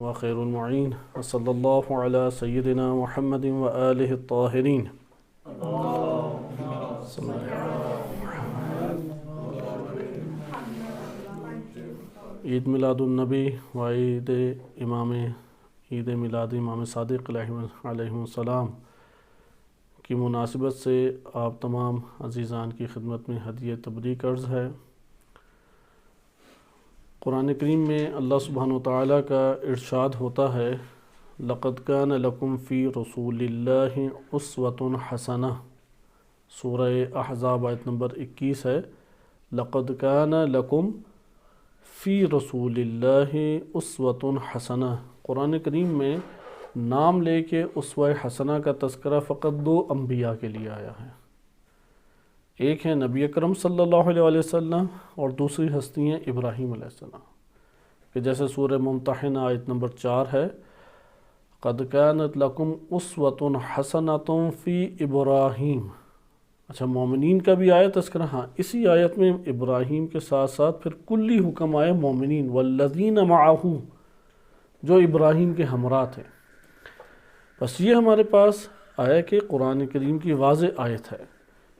وخير المعين وصلى الله على سيدنا محمد وآله الطاهرين. عید میلاد النبی و عید میلاد امام صادق علیہ السلام کی مناسبت سے آپ تمام عزیزان کی خدمت میں ہدیہ تبریک عرض ہے۔ قرآن کریم میں اللہ سبحانہ وتعالیٰ کا ارشاد ہوتا ہے، لَقَدْ كَانَ لَكُمْ فِي رَسُولِ اللَّهِ أُسْوَةٌ حَسَنَةٌ، سورہ احزاب آیت نمبر 21 ہے۔ لَقَدْ كَانَ لَكُمْ فِي رَسُولِ اللَّهِ أُسْوَةٌ حَسَنَةٌ، قرآن کریم میں نام لے کے اسوہ حسنہ کا تذکرہ فقط 2 انبیاء کے لیے آیا ہے، ایک ہے نبی اکرم صلی اللہ علیہ وسلم اور دوسری ہستی ہیں ابراہیم علیہ السلام، کہ جیسے سورہ ممتحنہ آیت نمبر 4 ہے، قَدْ كَانَتْ لَكُمْ أُسْوَةٌ حَسَنَةٌ فِي إِبْرَاهِيمَ۔ اچھا، مومنین کا بھی آیا تذکرہ، ہاں اسی آیت میں ابراہیم کے ساتھ ساتھ پھر کلی حکم آیا مومنین، وَالَّذِينَ مَعَهُ، جو ابراہیم کے ہمراہ تھے۔ بس یہ ہمارے پاس آیا کہ قرآن کریم کی واضح آیت ہے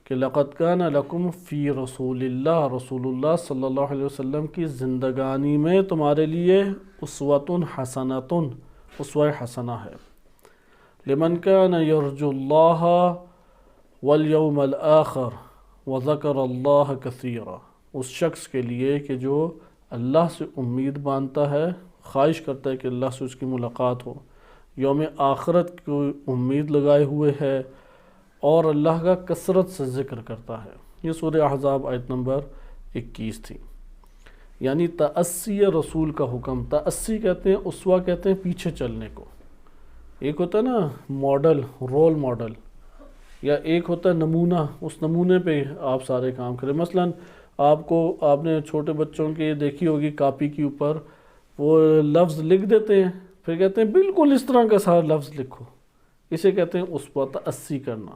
کہ لَقَدْ كَانَ لَكُمْ فِي رَسُولِ اللَّهِ، رسول اللہ صلی اللہ علیہ وسلم کی زندگانی میں تمہارے لیے اسوۃ حسنۃ، اسوہ حسنہ ہے، لمن كان يرجو الله واليوم الآخر وذكر الله كثيرا، اس شخص کے لیے کہ جو اللہ سے امید باندھتا ہے، خواہش کرتا ہے کہ اللہ سے اس کی ملاقات ہو، یوم آخرت کو امید لگائے ہوئے ہے اور اللہ کا کثرت سے ذکر کرتا ہے۔ یہ سورہ احزاب آیت نمبر 21 تھی۔ یعنی تأسی رسول کا حکم، تأسی کہتے ہیں، اسوہ کہتے ہیں پیچھے چلنے کو، ایک ہوتا ہے نا ماڈل، رول ماڈل، یا ایک ہوتا ہے نمونہ، اس نمونے پہ آپ سارے کام کریں۔ مثلا آپ نے چھوٹے بچوں کے دیکھی ہوگی کاپی کے اوپر وہ لفظ لکھ دیتے ہیں، پھر کہتے ہیں بالکل اس طرح کا سارا لفظ لکھو، اسے کہتے ہیں اسوہ، تأسی کرنا۔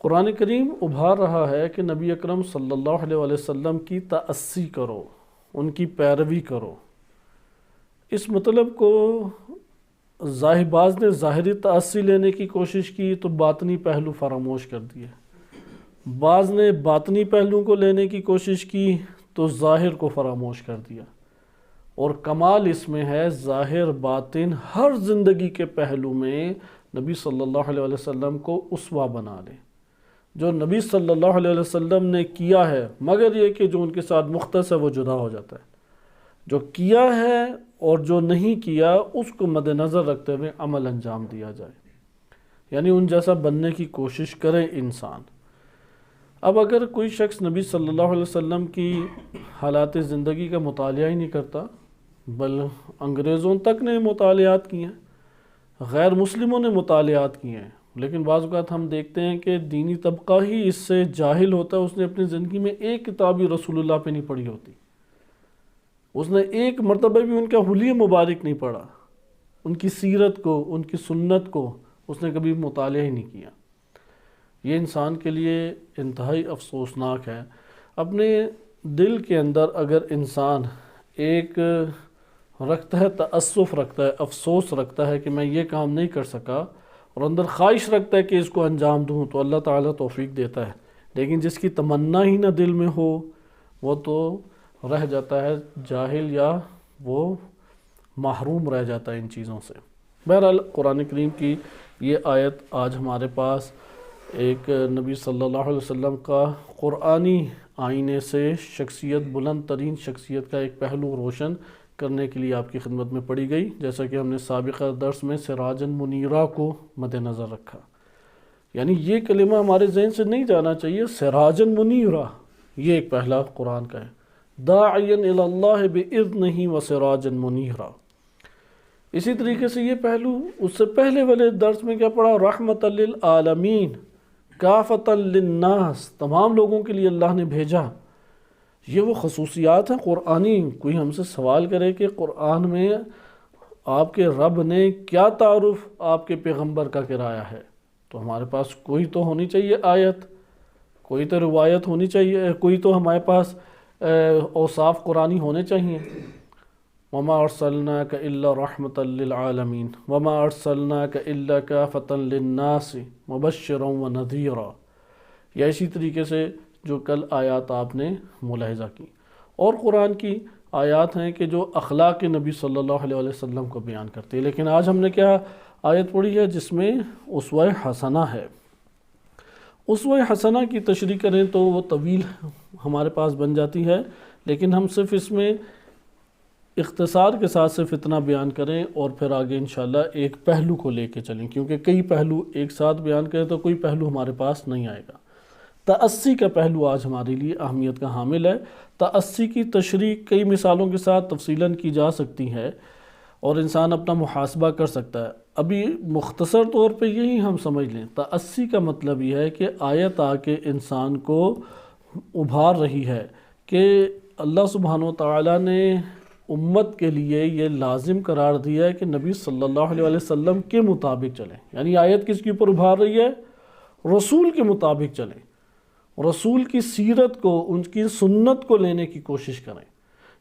قرآن کریم ابھار رہا ہے کہ نبی اکرم صلی اللہ علیہ وسلم کی تأسی کرو، ان کی پیروی کرو۔ اس مطلب کو بعض نے ظاہری تأسی لینے کی کوشش کی تو باطنی پہلو فراموش کر دیے، بعض نے باطنی پہلو کو لینے کی کوشش کی تو ظاہر کو فراموش کر دیا، اور کمال اس میں ہے ظاہر باطن ہر زندگی کے پہلو میں نبی صلی اللہ علیہ وسلم کو اسوہ بنا لیں۔ جو نبی صلی اللہ علیہ وسلم نے کیا ہے، مگر یہ کہ جو ان کے ساتھ مختص ہے وہ جدا ہو جاتا ہے، جو کیا ہے اور جو نہیں کیا اس کو مد نظر رکھتے ہوئے عمل انجام دیا جائے، یعنی ان جیسا بننے کی کوشش کرے انسان۔ اب اگر کوئی شخص نبی صلی اللہ علیہ وسلم کی حالات زندگی کا مطالعہ ہی نہیں کرتا، بل انگریزوں تک نے مطالعات کیے ہیں، غیر مسلموں نے مطالعات کیے ہیں، لیکن بعض اوقات ہم دیکھتے ہیں کہ دینی طبقہ ہی اس سے جاہل ہوتا ہے، اس نے اپنی زندگی میں ایک کتاب ہی رسول اللہ پہ نہیں پڑھی ہوتی، اس نے ایک مرتبہ بھی ان کا حلیہ مبارک نہیں پڑھا، ان کی سیرت کو، ان کی سنت کو اس نے کبھی مطالعہ ہی نہیں کیا۔ یہ انسان کے لیے انتہائی افسوسناک ہے۔ اپنے دل کے اندر اگر انسان ایک رکھتا ہے، تأسف رکھتا ہے، افسوس رکھتا ہے کہ میں یہ کام نہیں کر سکا، اور اندر خواہش رکھتا ہے کہ اس کو انجام دوں، تو اللہ تعالیٰ توفیق دیتا ہے، لیکن جس کی تمنا ہی نہ دل میں ہو وہ تو رہ جاتا ہے جاہل، یا وہ محروم رہ جاتا ہے ان چیزوں سے۔ بہرحال قرآن کریم کی یہ آیت آج ہمارے پاس ایک نبی صلی اللہ علیہ وسلم کا قرآنی آئینے سے شخصیت، بلند ترین شخصیت کا ایک پہلو روشن کرنے کے لیے آپ کی خدمت میں پڑھی گئی، جیسا کہ ہم نے سابقہ درس میں سراجن منیرہ کو مد نظر رکھا۔ یعنی یہ کلمہ ہمارے ذہن سے نہیں جانا چاہیے، سراجن منیرہ، یہ ایک پہلا قرآن کا ہے، داعیا الی اللہ باذنہ وسراجا منیرا۔ اسی طریقے سے یہ پہلو اس سے پہلے والے درس میں کیا پڑھا، رحمت للعالمین، کافۃ للناس، تمام لوگوں کے لیے اللہ نے بھیجا۔ یہ وہ خصوصیات ہیں قرآنی۔ کوئی ہم سے سوال کرے کہ قرآن میں آپ کے رب نے کیا تعارف آپ کے پیغمبر کا کرایا ہے، تو ہمارے پاس کوئی تو ہونی چاہیے آیت، کوئی تو روایت ہونی چاہیے، کوئی تو ہمارے پاس اوصاف قرآنی ہونے چاہیے۔ وما ارسلناک الا رحمۃ للعالمین وما ارسلناک الا کافۃ للناس مبشرا ونذیرا. یا اسی طریقے سے جو کل آیات آپ نے ملاحظہ کی. اور قرآن کی آیات ہیں کہ جو اخلاق نبی صلی اللہ علیہ وسلم کو بیان کرتی ہے. لیکن آج ہم نے کیا آیت پڑھی ہے جس میں اسوہ حسنہ ہے. اسوہ حسنہ کی تشریح کریں تو وہ طویل ہمارے پاس بن جاتی ہے، لیکن ہم صرف اس میں اختصار کے ساتھ صرف اتنا بیان کریں اور پھر آگے انشاءاللہ ایک پہلو کو لے کے چلیں، کیونکہ کئی پہلو ایک ساتھ بیان کریں تو کوئی پہلو ہمارے پاس نہیں آئے گا. تأسی کا پہلو آج ہمارے لیے اہمیت کا حامل ہے. تأسی کی تشریح کئی مثالوں کے ساتھ تفصیلاً کی جا سکتی ہے اور انسان اپنا محاسبہ کر سکتا ہے. ابھی مختصر طور پہ یہی ہم سمجھ لیں، تأسی کا مطلب یہ ہے کہ آیت آ کے انسان کو ابھار رہی ہے کہ اللہ سبحانہ و تعالیٰ نے امت کے لیے یہ لازم قرار دیا ہے کہ نبی صلی اللہ علیہ وسلم کے مطابق چلیں. یعنی آیت کس کے اوپر ابھار رہی ہے؟ رسول کے مطابق چلیں، رسول کی سیرت کو، ان کی سنت کو لینے کی کوشش کریں.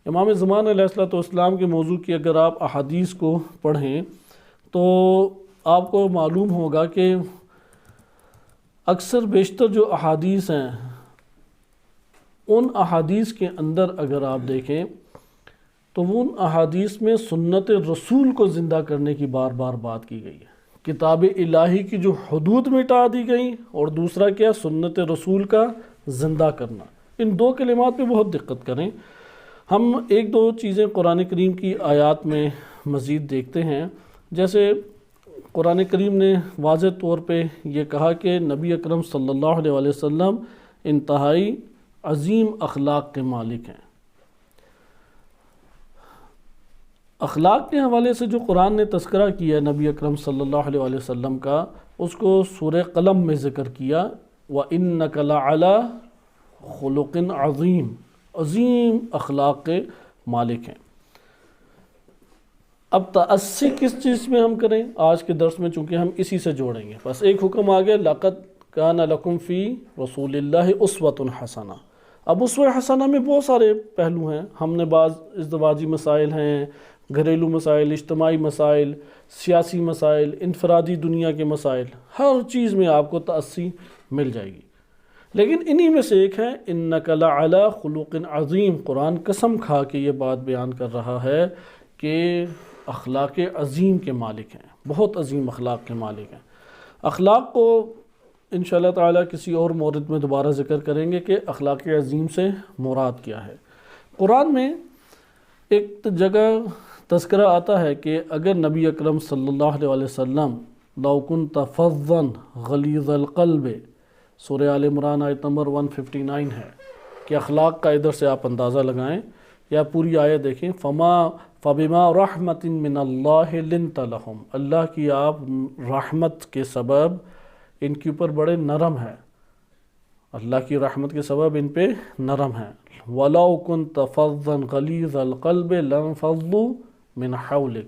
امام زمان علیہ السلام کے موضوع کی اگر آپ احادیث کو پڑھیں تو آپ کو معلوم ہوگا کہ اکثر بیشتر جو احادیث ہیں ان احادیث کے اندر اگر آپ دیکھیں تو ان احادیث میں سنت رسول کو زندہ کرنے کی بار بار بات کی گئی ہے. کتاب الہی کی جو حدود مٹا دی گئیں، اور دوسرا کیا؟ سنت رسول کا زندہ کرنا. ان دو کلمات پہ بہت دقت کریں. ہم ایک دو چیزیں قرآن کریم کی آیات میں مزید دیکھتے ہیں. جیسے قرآن کریم نے واضح طور پہ یہ کہا کہ نبی اکرم صلی اللہ علیہ وسلم انتہائی عظیم اخلاق کے مالک ہیں. اخلاق کے حوالے سے جو قرآن نے تذکرہ کیا نبی اکرم صلی اللہ علیہ وسلم کا، اس کو سورہ قلم میں ذکر کیا. وَإِنَّكَ لَعَلَىٰ خُلُقٍ عَظِيمٍ، عظیم اخلاق کے مالک ہیں. اب تأسی کس چیز میں ہم کریں؟ آج کے درس میں چونکہ ہم اسی سے جوڑیں گے. بس ایک حکم آ گیا، لَقَدْ كَانَ لَكُمْ فِي رَسُولِ اللَّهِ أُسْوَةٌ حَسَنَةٌ. اب اسوہ حسنہ میں بہت سارے پہلو ہیں. ہم نے بعض ازدواجی مسائل ہیں، گھریلو مسائل، اجتماعی مسائل، سیاسی مسائل، انفرادی دنیا کے مسائل، ہر چیز میں آپ کو تأسی مل جائے گی. لیکن انہی میں سے ایک ہے اِنَّكَ لَعَلَىٰ خُلُقٍ عَظِيمٍ. قرآن قسم کھا کے یہ بات بیان کر رہا ہے کہ اخلاق عظیم کے مالک ہیں، بہت عظیم اخلاق کے مالک ہیں. اخلاق کو انشاءاللہ تعالیٰ کسی اور مورد میں دوبارہ ذکر کریں گے کہ اخلاق عظیم سے مراد کیا ہے. قرآن میں ایک جگہ تذکرہ آتا ہے کہ اگر نبی اکرم صلی اللہ علیہ وسلم لَوْ كُنْتَ فَظًّا غَلِيظَ الْقَلْبِ، سورہ آل عمران آیت نمبر 159 ہے کہ اخلاق کا ادھر سے آپ اندازہ لگائیں یا پوری آیت دیکھیں. فَبِمَا رَحْمَةٍ مِّنَ اللَّهِ لِنْتَ لَهُمْ، اللہ کی آپ رحمت کے سبب ان کے اوپر بڑے نرم ہیں، اللہ کی رحمت کے سبب ان پہ نرم ہیں. وَلَوْ كُنْتَ فَظًّا غَلِيظَ الْقَلْبِ لَانفَضُّوا مِنْ حَوْلِكَ،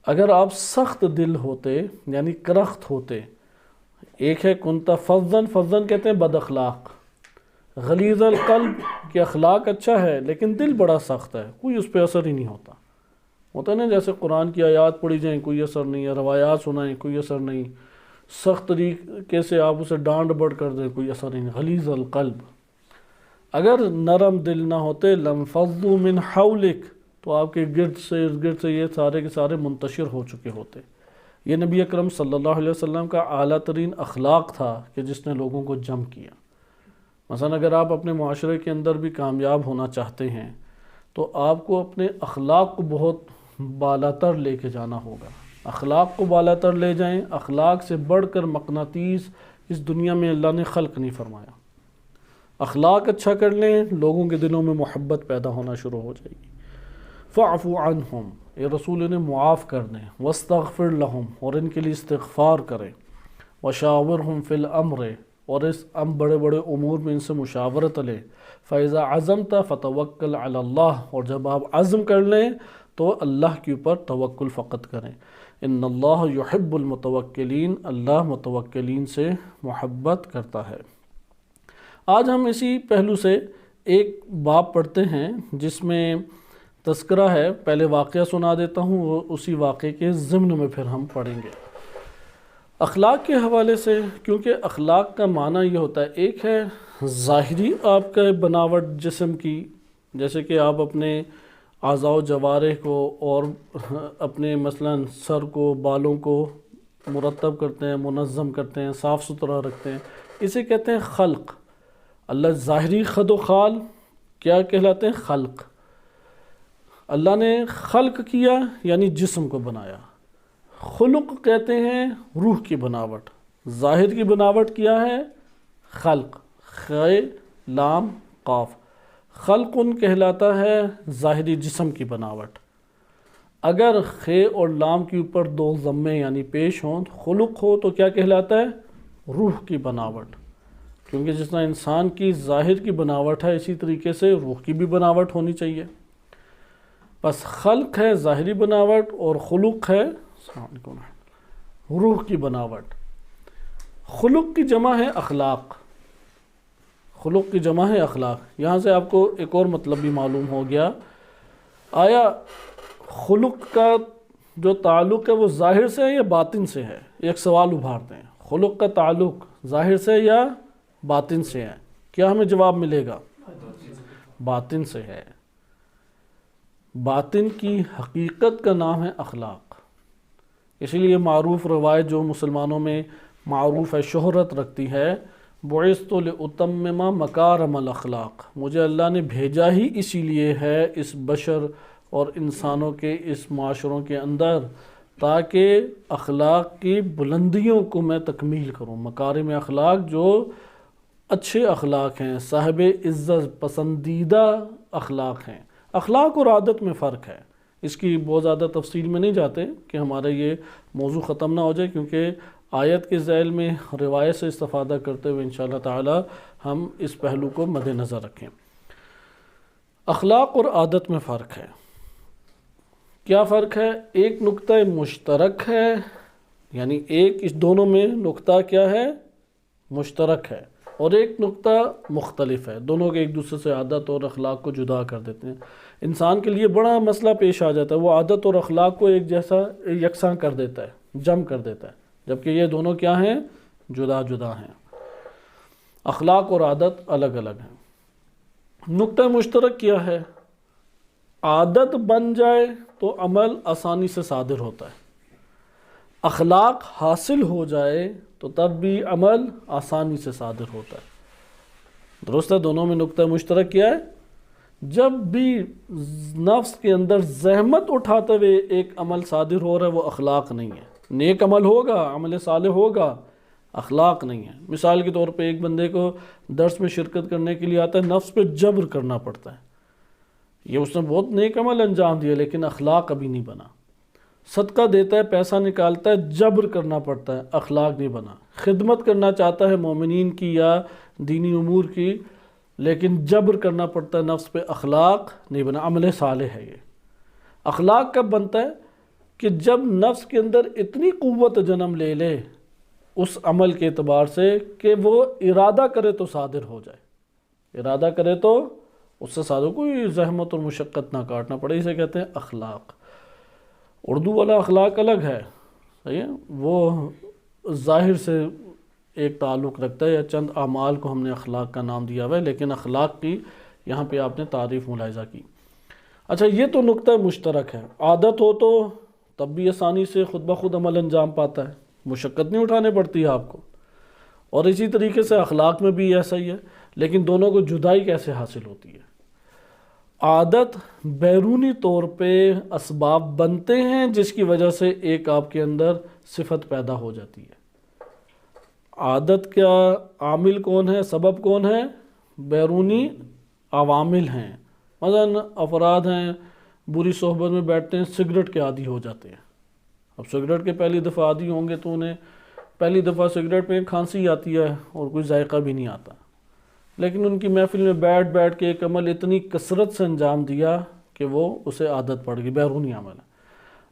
اگر آپ سخت دل ہوتے یعنی کرخت ہوتے. ایک ہے کنت فظًا، فظًا کہتے ہیں بد اخلاق. غلیظ القلب کہ اخلاق اچھا ہے لیکن دل بڑا سخت ہے، کوئی اس پہ اثر ہی نہیں ہوتا. ہوتا ہے نا جیسے قرآن کی آیات پڑھی جائیں کوئی اثر نہیں ہے، روایات سنائیں کوئی اثر نہیں، سخت طریقے سے آپ اسے ڈانٹ بڑھ کر دیں کوئی اثر نہیں. غلیظ القلب، اگر نرم دل نہ ہوتے لانفضوا من حولک، تو آپ کے گرد سے یہ سارے کے سارے منتشر ہو چکے ہوتے. یہ نبی اکرم صلی اللہ علیہ وسلم کا اعلیٰ ترین اخلاق تھا کہ جس نے لوگوں کو جمع کیا. مثلا اگر آپ اپنے معاشرے کے اندر بھی کامیاب ہونا چاہتے ہیں تو آپ کو اپنے اخلاق کو بہت بالاتر لے کے جانا ہوگا. اخلاق کو بالاتر لے جائیں. اخلاق سے بڑھ کر مقناطیس اس دنیا میں اللہ نے خلق نہیں فرمایا. اخلاق اچھا کر لیں، لوگوں کے دلوں میں محبت پیدا ہونا شروع ہو جائے گی. فَاعْفُ عَنْهُمْ، یہ رسول انہیں معاف کر دیں. وَاسْتَغْفِرْ لَهُمْ، اور ان کے لیے استغفار کریں. وَشَاوِرْهُمْ فِي الْأَمْرِ، اور اس بڑے بڑے امور میں ان سے مشاورت لیں. فَإِذَا عَزَمْتَ فَتَوَكَّلْ عَلَى اللَّهِ، اور جب آپ عزم کر لیں تو اللہ کے اوپر توکل فقط کریں. ان اللہ یحب المتوکلین، اللہ متوکلین سے محبت کرتا ہے. آج ہم اسی پہلو سے ایک باب پڑھتے ہیں جس میں تذکرہ ہے، پہلے واقعہ سنا دیتا ہوں، وہ اسی واقعے کے ضمن میں پھر ہم پڑھیں گے۔ اخلاق کے حوالے سے، کیونکہ اخلاق کا معنی یہ ہوتا ہے، ایک ہے ظاہری آپ کا بناوٹ جسم کی، جیسے کہ آپ اپنے اعضاء و جوارح کو اور اپنے مثلا سر کو، بالوں کو مرتب کرتے ہیں، منظم کرتے ہیں، صاف ستھرا رکھتے ہیں، اسے کہتے ہیں خلق۔ اللہ ظاہری خد و خال کیا کہلاتے ہیں؟ خلق۔ اللہ نے خلق کیا یعنی جسم کو بنایا۔ خلق کہتے ہیں روح کی بناوٹ۔ ظاہر کی بناوٹ کیا ہے؟ خلق، خے لام قاف، خلق ان کہلاتا ہے ظاہری جسم کی بناوٹ۔ اگر خے اور لام کے اوپر دو ضمے یعنی پیش ہوں، خلق ہو تو کیا کہلاتا ہے؟ روح کی بناوٹ۔ کیونکہ جس طرح انسان کی ظاہر کی بناوٹ ہے، اسی طریقے سے روح کی بھی بناوٹ ہونی چاہیے۔ بس خلق ہے ظاہری بناوٹ اور خلق ہے روح کی بناوٹ۔ خلق کی جمع ہے اخلاق، خلق کی جمع ہے اخلاق۔ یہاں سے آپ کو ایک اور مطلب بھی معلوم ہو گیا، آیا خلق کا جو تعلق ہے وہ ظاہر سے ہے یا باطن سے ہے؟ ایک سوال ابھارتے ہیں، خلق کا تعلق ظاہر سے یا باطن سے ہے؟ کیا ہمیں جواب ملے گا؟ باطن سے ہے۔ باطن کی حقیقت کا نام ہے اخلاق۔ اسی لیے معروف روایت جو مسلمانوں میں معروف ہے، شہرت رکھتی ہے، بعثت لأتمم مکارم الاخلاق، مجھے اللہ نے بھیجا ہی اسی لیے ہے اس بشر اور انسانوں کے اس معاشروں کے اندر، تاکہ اخلاق کی بلندیوں کو میں تکمیل کروں۔ مکارم اخلاق جو اچھے اخلاق ہیں، صاحب عزت پسندیدہ اخلاق ہیں۔ اخلاق اور عادت میں فرق ہے، اس کی بہت زیادہ تفصیل میں نہیں جاتے کہ ہمارا یہ موضوع ختم نہ ہو جائے، کیونکہ آیت کے ذیل میں روایت سے استفادہ کرتے ہوئے انشاءاللہ تعالی ہم اس پہلو کو مد نظر رکھیں۔ اخلاق اور عادت میں فرق ہے۔ کیا فرق ہے؟ ایک نقطہ مشترک ہے، یعنی ایک اس دونوں میں نقطہ کیا ہے؟ مشترک ہے، اور ایک نقطہ مختلف ہے۔ دونوں کے ایک دوسرے سے عادت اور اخلاق کو جدا کر دیتے ہیں۔ انسان کے لیے بڑا مسئلہ پیش آ جاتا ہے، وہ عادت اور اخلاق کو ایک جیسا یکساں کر دیتا ہے، جم کر دیتا ہے، جبکہ یہ دونوں کیا ہیں؟ جدا جدا ہیں۔ اخلاق اور عادت الگ الگ ہیں۔ نقطہ مشترک کیا ہے؟ عادت بن جائے تو عمل آسانی سے صادر ہوتا ہے، اخلاق حاصل ہو جائے تو تب بھی عمل آسانی سے صادر ہوتا ہے۔ درست ہے؟ دونوں میں نقطہ مشترک کیا ہے؟ جب بھی نفس کے اندر زحمت اٹھاتے ہوئے ایک عمل صادر ہو رہا ہے، وہ اخلاق نہیں ہے۔ نیک عمل ہوگا، عمل صالح ہوگا، اخلاق نہیں ہے۔ مثال کے طور پہ ایک بندے کو درس میں شرکت کرنے کے لیے آتا ہے، نفس پہ جبر کرنا پڑتا ہے، یہ اس نے بہت نیک عمل انجام دیا لیکن اخلاق ابھی نہیں بنا۔ صدقہ دیتا ہے، پیسہ نکالتا ہے، جبر کرنا پڑتا ہے، اخلاق نہیں بنا۔ خدمت کرنا چاہتا ہے مومنین کی یا دینی امور کی، لیکن جبر کرنا پڑتا ہے نفس پہ، اخلاق نہیں بنا، عمل صالح ہے۔ یہ اخلاق کب بنتا ہے؟ کہ جب نفس کے اندر اتنی قوت جنم لے لے اس عمل کے اعتبار سے کہ وہ ارادہ کرے تو صادر ہو جائے، ارادہ کرے تو اس سے صادر، کوئی زحمت اور مشقت نہ کاٹنا پڑے، اسے کہتے ہیں اخلاق۔ اردو والا اخلاق الگ ہے، صحیح ہے، وہ ظاہر سے ایک تعلق رکھتا ہے، یا چند اعمال کو ہم نے اخلاق کا نام دیا ہوا ہے، لیکن اخلاق کی یہاں پہ آپ نے تعریف ملاحظہ کی۔ اچھا، یہ تو نقطہ مشترک ہے۔ عادت ہو تو تب بھی آسانی سے خود بخود عمل انجام پاتا ہے، مشقت نہیں اٹھانے پڑتی ہے آپ کو، اور اسی طریقے سے اخلاق میں بھی ایسا ہی ہے۔ لیکن دونوں کو جدائی کیسے حاصل ہوتی ہے؟ عادت بیرونی طور پہ اسباب بنتے ہیں جس کی وجہ سے ایک آپ کے اندر صفت پیدا ہو جاتی ہے۔ عادت کا عامل کون ہے؟ سبب کون ہے؟ بیرونی عوامل ہیں۔ مثلا افراد ہیں، بری صحبت میں بیٹھتے ہیں، سگریٹ کے عادی ہو جاتے ہیں۔ اب سگریٹ کے پہلی دفعہ عادی ہوں گے تو انہیں پہلی دفعہ سگریٹ میں کھانسی آتی ہے اور کوئی ذائقہ بھی نہیں آتا، لیکن ان کی محفل میں بیٹھ بیٹھ کے ایک عمل اتنی کثرت سے انجام دیا کہ وہ اسے عادت پڑ گئی، بیرونی عمل ہے۔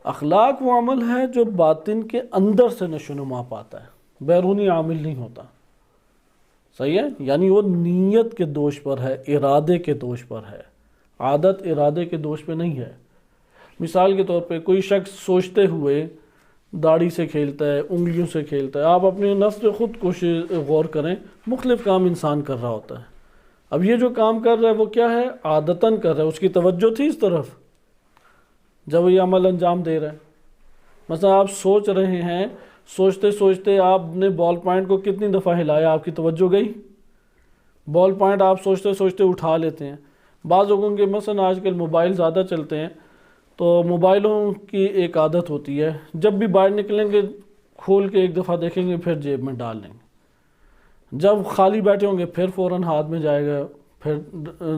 اخلاق وہ عمل ہے جو باطن کے اندر سے نشو نما پاتا ہے، بیرونی عامل نہیں ہوتا، صحیح ہے؟ یعنی وہ نیت کے دوش پر ہے، ارادے کے دوش پر ہے، عادت ارادے کے دوش پہ نہیں ہے۔ مثال کے طور پہ کوئی شخص سوچتے ہوئے داڑھی سے کھیلتا ہے، انگلیوں سے کھیلتا ہے، آپ اپنے نفس پہ خود غور کریں، مختلف کام انسان کر رہا ہوتا ہے۔ اب یہ جو کام کر رہا ہے وہ کیا ہے؟ عادتاً کر رہا ہے، اس کی توجہ تھی اس طرف جب یہ عمل انجام دے رہا ہے۔ مثلا آپ سوچ رہے ہیں، سوچتے سوچتے آپ نے بال پوائنٹ کو کتنی دفعہ ہلایا، آپ کی توجہ گئی؟ بال پوائنٹ آپ سوچتے سوچتے اٹھا لیتے ہیں۔ بعض لوگوں کے مثلا آج کل موبائل زیادہ چلتے ہیں تو موبائلوں کی ایک عادت ہوتی ہے، جب بھی باہر نکلیں گے کھول کے ایک دفعہ دیکھیں گے، پھر جیب میں ڈال لیں گے، جب خالی بیٹھے ہوں گے پھر فوراً ہاتھ میں جائے گا، پھر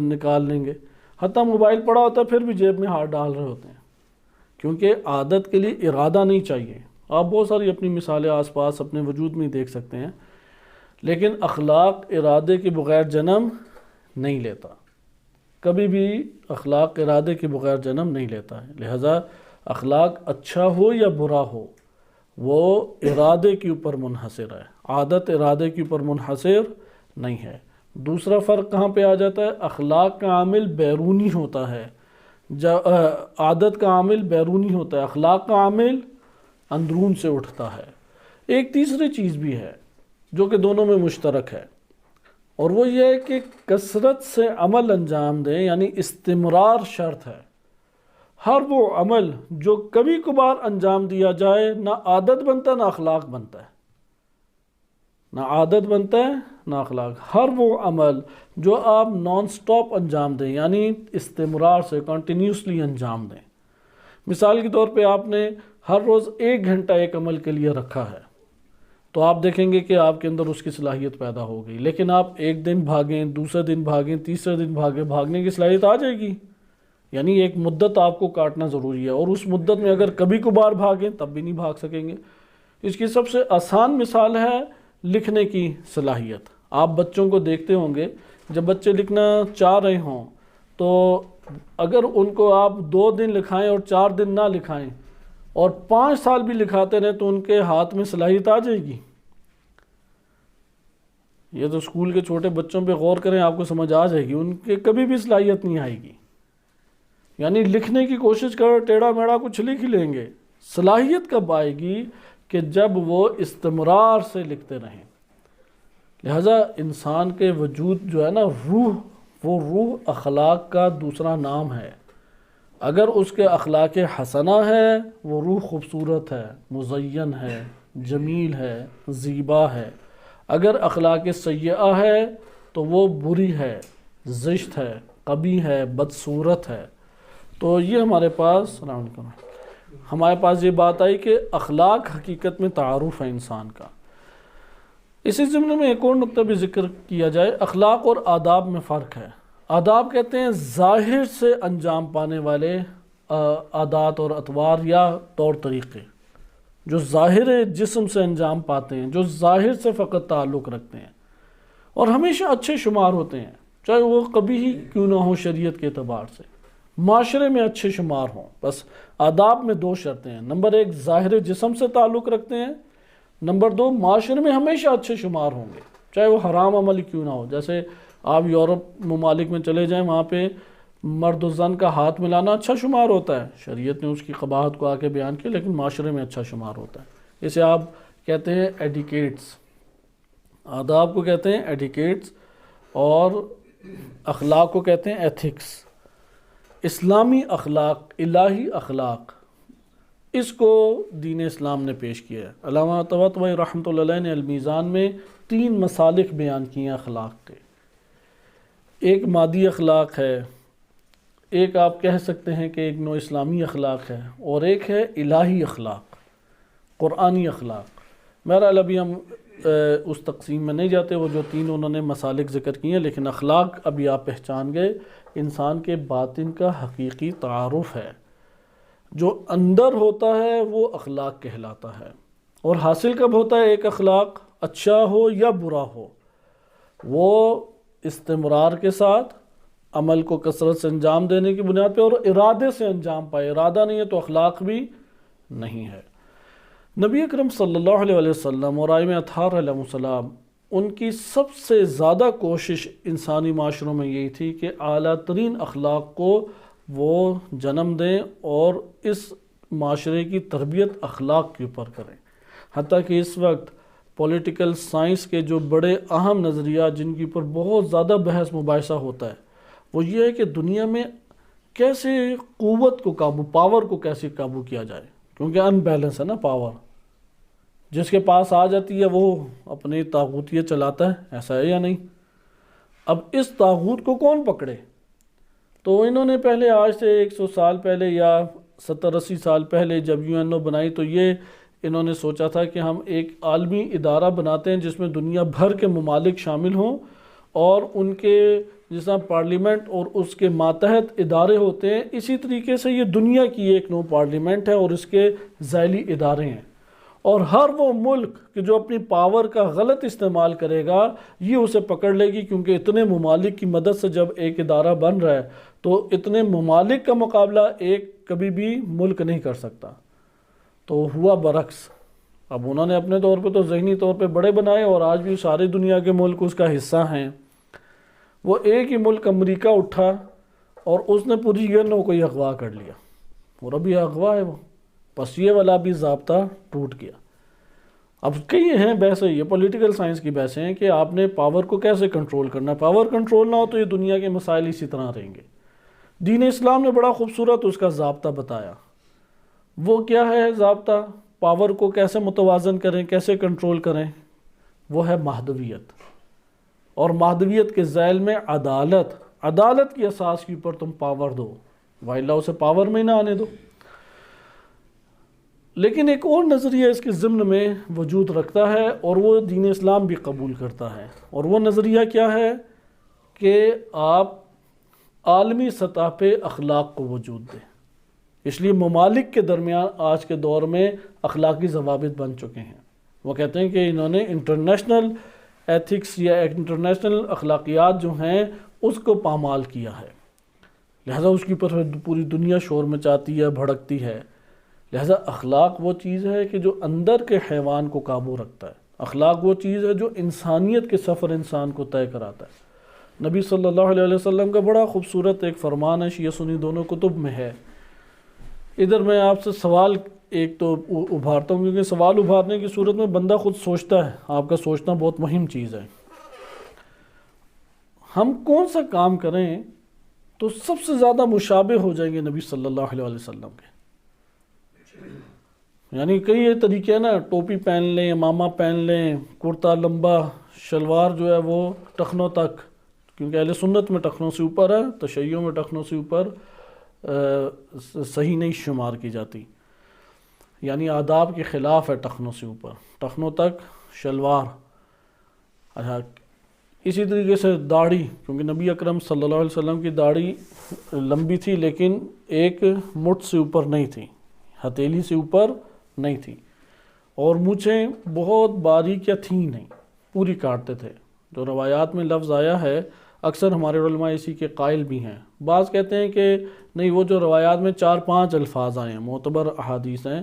نکال لیں گے، حتیٰ موبائل پڑا ہوتا ہے پھر بھی جیب میں ہاتھ ڈال رہے ہوتے ہیں، کیونکہ عادت کے لیے ارادہ نہیں چاہیے۔ آپ بہت ساری اپنی مثالیں آس پاس اپنے وجود میں دیکھ سکتے ہیں، لیکن اخلاق ارادے کے بغیر جنم نہیں لیتا، کبھی بھی اخلاق ارادے کے بغیر جنم نہیں لیتا ہے۔ لہذا اخلاق اچھا ہو یا برا ہو وہ ارادے کے اوپر منحصر ہے، عادت ارادے کے اوپر منحصر نہیں ہے۔ دوسرا فرق کہاں پہ آ جاتا ہے؟ اخلاق کا عامل بیرونی ہوتا ہے، عادت کا عامل بیرونی ہوتا ہے، اخلاق کا عامل اندرون سے اٹھتا ہے۔ ایک تیسری چیز بھی ہے جو کہ دونوں میں مشترک ہے، اور وہ یہ ہے کہ کثرت سے عمل انجام دیں، یعنی استمرار شرط ہے۔ ہر وہ عمل جو کبھی کبھار انجام دیا جائے نہ عادت بنتا ہے نہ اخلاق بنتا ہے، نہ عادت بنتا ہے نہ اخلاق۔ ہر وہ عمل جو آپ نان سٹاپ انجام دیں، یعنی استمرار سے کنٹینیوسلی انجام دیں۔ مثال کے طور پہ آپ نے ہر روز 1 گھنٹہ ایک عمل کے لیے رکھا ہے تو آپ دیکھیں گے کہ آپ کے اندر اس کی صلاحیت پیدا ہو گئی، لیکن آپ ایک دن بھاگیں، دوسرے دن بھاگیں، تیسرے دن بھاگیں، بھاگنے کی صلاحیت آ جائے گی، یعنی ایک مدت آپ کو کاٹنا ضروری ہے، اور اس مدت میں اگر کبھی کبھار بھاگیں تب بھی نہیں بھاگ سکیں گے۔ اس کی سب سے آسان مثال ہے لکھنے کی صلاحیت۔ آپ بچوں کو دیکھتے ہوں گے، جب بچے لکھنا چاہ رہے ہوں تو اگر ان کو آپ 2 دن لکھائیں اور 4 دن نہ لکھائیں اور 5 سال بھی لکھاتے رہیں تو ان کے ہاتھ میں صلاحیت آ جائے گی۔ یہ تو اسکول کے چھوٹے بچوں پہ غور کریں، آپ کو سمجھ آ جائے گی، ان کے کبھی بھی صلاحیت نہیں آئے گی۔ یعنی لکھنے کی کوشش کرو، ٹیڑھا میڑھا کچھ لکھ لیں گے، صلاحیت کب آئے گی؟ کہ جب وہ استمرار سے لکھتے رہیں۔ لہذا انسان کے وجود جو ہے نا روح، وہ روح اخلاق کا دوسرا نام ہے۔ اگر اس کے اخلاق حسنہ ہے وہ روح خوبصورت ہے، مزین ہے، جمیل ہے، زیبا ہے۔ اگر اخلاق سیئہ ہے تو وہ بری ہے، زشت ہے، قبیح ہے، بدصورت ہے۔ تو یہ ہمارے پاس یہ بات آئی کہ اخلاق حقیقت میں تعارف ہے انسان کا۔ اسی ضمن میں ایک اور نقطہ بھی ذکر کیا جائے، اخلاق اور آداب میں فرق ہے۔ آداب کہتے ہیں ظاہر سے انجام پانے والے عادات اور اطوار یا طور طریقے جو ظاہر جسم سے انجام پاتے ہیں، جو ظاہر سے فقط تعلق رکھتے ہیں اور ہمیشہ اچھے شمار ہوتے ہیں، چاہے وہ کبھی ہی کیوں نہ ہو شریعت کے اعتبار سے، معاشرے میں اچھے شمار ہوں۔ بس آداب میں 2 شرطیں ہیں، نمبر 1 ظاہر جسم سے تعلق رکھتے ہیں، نمبر 2 معاشرے میں ہمیشہ اچھے شمار ہوں گے، چاہے وہ حرام عمل کیوں نہ ہو۔ جیسے آپ یورپ ممالک میں چلے جائیں، وہاں پہ مرد و زن کا ہاتھ ملانا اچھا شمار ہوتا ہے، شریعت نے اس کی قباحت کو آ کے بیان کیا، لیکن معاشرے میں اچھا شمار ہوتا ہے۔ اسے آپ کہتے ہیں ایڈیکیٹس، آداب کو کہتے ہیں ایڈیکیٹس، اور اخلاق کو کہتے ہیں ایتھکس۔ اسلامی اخلاق، الہی اخلاق، اس کو دین اسلام نے پیش کیا ہے۔ علامہ طباطبائی رحمۃ اللہ علیہ نے المیزان میں 3 مسالک بیان کیے ہیں اخلاق کے۔ ایک مادی اخلاق ہے، ایک آپ کہہ سکتے ہیں کہ ایک نو اسلامی اخلاق ہے، اور ایک ہے الہی اخلاق، قرآنی اخلاق۔ بہرحال ابھی ہم اس تقسیم میں نہیں جاتے، وہ جو 3 انہوں نے مسالک ذکر کیے ہیں، لیکن اخلاق ابھی آپ پہچان گئے، انسان کے باطن کا حقیقی تعارف ہے، جو اندر ہوتا ہے وہ اخلاق کہلاتا ہے۔ اور حاصل کب ہوتا ہے ایک اخلاق؟ اچھا ہو یا برا ہو، وہ استمرار کے ساتھ عمل کو کثرت سے انجام دینے کی بنیاد پہ اور ارادے سے انجام پائے۔ ارادہ نہیں ہے تو اخلاق بھی نہیں ہے۔ نبی اکرم صلی اللہ علیہ وسلم اور ائمہ اطہار علیہ السلام ان کی سب سے زیادہ کوشش انسانی معاشروں میں یہی تھی کہ اعلیٰ ترین اخلاق کو وہ جنم دیں اور اس معاشرے کی تربیت اخلاق کے اوپر کریں. حتیٰ کہ اس وقت پولیٹیکل سائنس کے جو بڑے اہم نظریات جن کے اوپر بہت زیادہ بحث مباحثہ ہوتا ہے وہ یہ ہے کہ دنیا میں کیسے قوت کو پاور کو کیسے قابو کیا جائے، کیونکہ ان بیلنس ہے نا پاور. جس کے پاس آ جاتی ہے وہ اپنی طاغوتیت چلاتا ہے، ایسا ہے یا نہیں؟ اب اس طاغوت کو کون پکڑے؟ تو انہوں نے پہلے آج سے 100 سال پہلے یا 70-80 سال پہلے جب UNO بنائی تو یہ انہوں نے سوچا تھا کہ ہم ایک عالمی ادارہ بناتے ہیں جس میں دنیا بھر کے ممالک شامل ہوں اور ان کے جس طرح پارلیمنٹ اور اس کے ماتحت ادارے ہوتے ہیں، اسی طریقے سے یہ دنیا کی ایک نو پارلیمنٹ ہے اور اس کے ذیلی ادارے ہیں. اور ہر وہ ملک کہ جو اپنی پاور کا غلط استعمال کرے گا یہ اسے پکڑ لے گی، کیونکہ اتنے ممالک کی مدد سے جب ایک ادارہ بن رہا ہے تو اتنے ممالک کا مقابلہ ایک کبھی بھی ملک نہیں کر سکتا. تو ہوا برعکس. اب انہوں نے اپنے طور پہ تو ذہنی طور پہ بڑے بنائے اور آج بھی ساری دنیا کے ملک اس کا حصہ ہیں. وہ ایک ہی ملک امریکہ اٹھا اور اس نے پوری UNO کو ہی اغوا کر لیا اور ابھی اغوا ہے وہ. بس یہ والا بھی ضابطہ ٹوٹ گیا. اب کئی ہیں بحثیں، یہ پولیٹیکل سائنس کی بحثیں ہیں کہ آپ نے پاور کو کیسے کنٹرول کرنا ہے. پاور کنٹرول نہ ہو تو یہ دنیا کے مسائل اسی طرح رہیں گے. دین اسلام نے بڑا خوبصورت اس کا ضابطہ بتایا. وہ کیا ہے ضابطہ؟ پاور کو کیسے متوازن کریں، کیسے کنٹرول کریں؟ وہ ہے مہدویت. اور مہدویت کے ذیل میں عدالت کی اساس کے اوپر تم پاور دو، وائلہ اسے پاور میں نہ آنے دو. لیکن ایک اور نظریہ اس کے ضمن میں وجود رکھتا ہے اور وہ دین اسلام بھی قبول کرتا ہے، اور وہ نظریہ کیا ہے کہ آپ عالمی سطح پہ اخلاق کو وجود دیں. اس لیے ممالک کے درمیان آج کے دور میں اخلاقی ضوابط بن چکے ہیں. وہ کہتے ہیں کہ انہوں نے انٹرنیشنل ایتھکس یا انٹرنیشنل اخلاقیات جو ہیں اس کو پامال کیا ہے، لہذا اس کے اوپر پوری دنیا شور مچاتی ہے، بھڑکتی ہے. لہذا اخلاق وہ چیز ہے کہ جو اندر کے حیوان کو قابو رکھتا ہے. اخلاق وہ چیز ہے جو انسانیت کے سفر انسان کو طے کراتا ہے. نبی صلی اللہ علیہ وسلم کا بڑا خوبصورت ایک فرمان ہے، شیعہ سنی دونوں کتب میں ہے. ادھر میں آپ سے سوال ایک تو ابھارتا ہوں، کیونکہ سوال ابھارنے کی صورت میں بندہ خود سوچتا ہے. آپ کا سوچنا بہت مہم چیز ہے. ہم کون سا کام کریں تو سب سے زیادہ مشابہ ہو جائیں گے نبی صلی اللہ علیہ وسلم کے؟ یعنی کئی طریقے ہیں نا، ٹوپی پہن لیں، امامہ پہن لیں، کرتا لمبا، شلوار جو ہے وہ ٹخنوں تک، کیونکہ اہل سنت میں ٹخنوں سے اوپر ہے، تشیعوں میں ٹخنوں سے اوپر صحیح نہیں شمار کی جاتی. یعنی آداب کے خلاف ہے ٹخنوں سے اوپر، ٹخنوں تک شلوار. اچھا، اسی طریقے سے داڑھی، کیونکہ نبی اکرم صلی اللہ علیہ وسلم کی داڑھی لمبی تھی لیکن ایک مٹھ سے اوپر نہیں تھی، ہتھیلی سے اوپر نہیں تھی. اور مونچھیں بہت باریک یا تھیں نہیں، پوری کاٹتے تھے. جو روایات میں لفظ آیا ہے اکثر ہمارے علماء اسی کے قائل بھی ہیں. بعض کہتے ہیں کہ نہیں، وہ جو روایات میں 4-5 الفاظ آئے ہیں، معتبر احادیث ہیں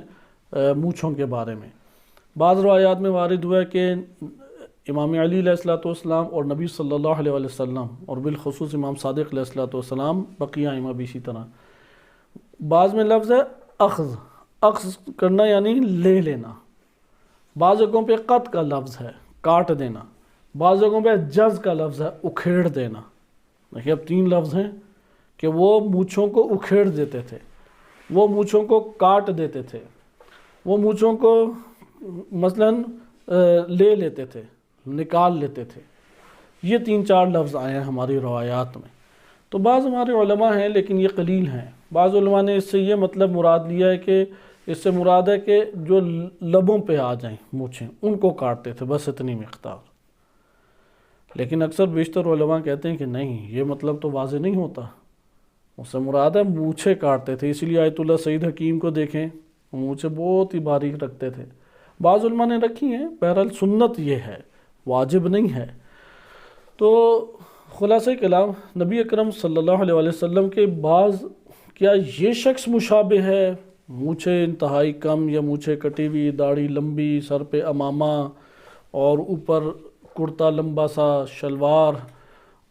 مونچھوں کے بارے میں. بعض روایات میں وارد ہوا ہے کہ امام علی علیہ السلام اور نبی صلی اللہ علیہ وسلم اور بالخصوص امام صادق علیہ السلام، بقیہ ائمہ بھی اسی طرح. بعض میں لفظ ہے اخذ کرنا یعنی لے لینا. بعض جگہوں پہ قط کا لفظ ہے، کاٹ دینا. بعض جگہوں پہ جز کا لفظ ہے، اکھیڑ دینا. دیکھیے اب 3 لفظ ہیں کہ وہ مونچھوں کو اکھیڑ دیتے تھے، وہ مونچھوں کو کاٹ دیتے تھے، وہ مونچھوں کو مثلاً لے لیتے تھے، نکال لیتے تھے. یہ 3-4 لفظ آئے ہیں ہماری روایات میں. تو بعض ہمارے علماء ہیں لیکن یہ قلیل ہیں. بعض علماء نے اس سے یہ مطلب مراد لیا ہے کہ اس سے مراد ہے کہ جو لبوں پہ آ جائیں مونچھیں ان کو کاٹتے تھے، بس اتنی مقدار. لیکن اکثر بیشتر علماء کہتے ہیں کہ نہیں، یہ مطلب تو واضح نہیں ہوتا. اس سے مراد ہے مونچھیں کاٹتے تھے. اسی لیے آیت اللہ سعید حکیم کو دیکھیں، مونچھیں بہت ہی باریک رکھتے تھے. بعض علماء نے رکھی ہیں، بہرحال سنت یہ ہے، واجب نہیں ہے. تو خلاصہ کلام، نبی اکرم صلی اللہ علیہ وسلم کے بعض، کیا یہ شخص مشابہ ہے؟ مونچھیں انتہائی کم یا مونچھیں کٹی ہوئی، داڑھی لمبی، سر پہ امامہ اور اوپر کرتا لمبا سا، شلوار،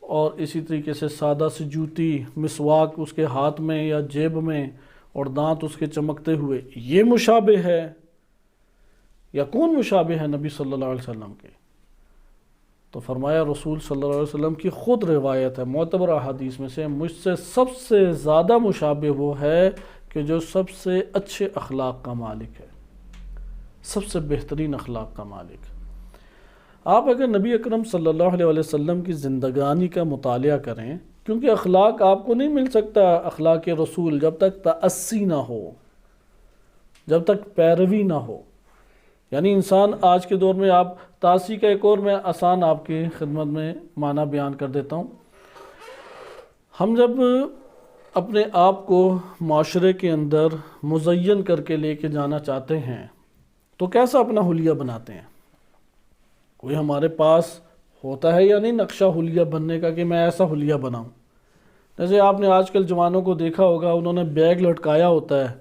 اور اسی طریقے سے سادہ سی جوتی، مسواک اس کے ہاتھ میں یا جیب میں، اور دانت اس کے چمکتے ہوئے، یہ مشابہ ہے؟ یا کون مشابہ ہے نبی صلی اللہ علیہ وسلم کے؟ تو فرمایا رسول صلی اللہ علیہ وسلم کی خود روایت ہے معتبر احادیث میں سے، مجھ سے سب سے زیادہ مشابہ وہ ہے کہ جو سب سے اچھے اخلاق کا مالک ہے، سب سے بہترین اخلاق کا مالک ہے۔ آپ اگر نبی اکرم صلی اللہ علیہ وسلم کی زندگانی کا مطالعہ کریں، کیونکہ اخلاق آپ کو نہیں مل سکتا اخلاق رسول جب تک تأسی نہ ہو، جب تک پیروی نہ ہو۔ یعنی انسان آج کے دور میں، آپ تأسی کا ایک اور میں آسان آپ کی خدمت میں معنی بیان کر دیتا ہوں۔ ہم جب اپنے آپ کو معاشرے کے اندر مزین کر کے لے کے جانا چاہتے ہیں تو کیسا اپنا حلیہ بناتے ہیں؟ کوئی ہمارے پاس ہوتا ہے یا نہیں نقشہ حلیہ بننے کا کہ میں ایسا حلیہ بناؤں؟ جیسے آپ نے آج کل جوانوں کو دیکھا ہوگا، انہوں نے بیگ لٹکایا ہوتا ہے،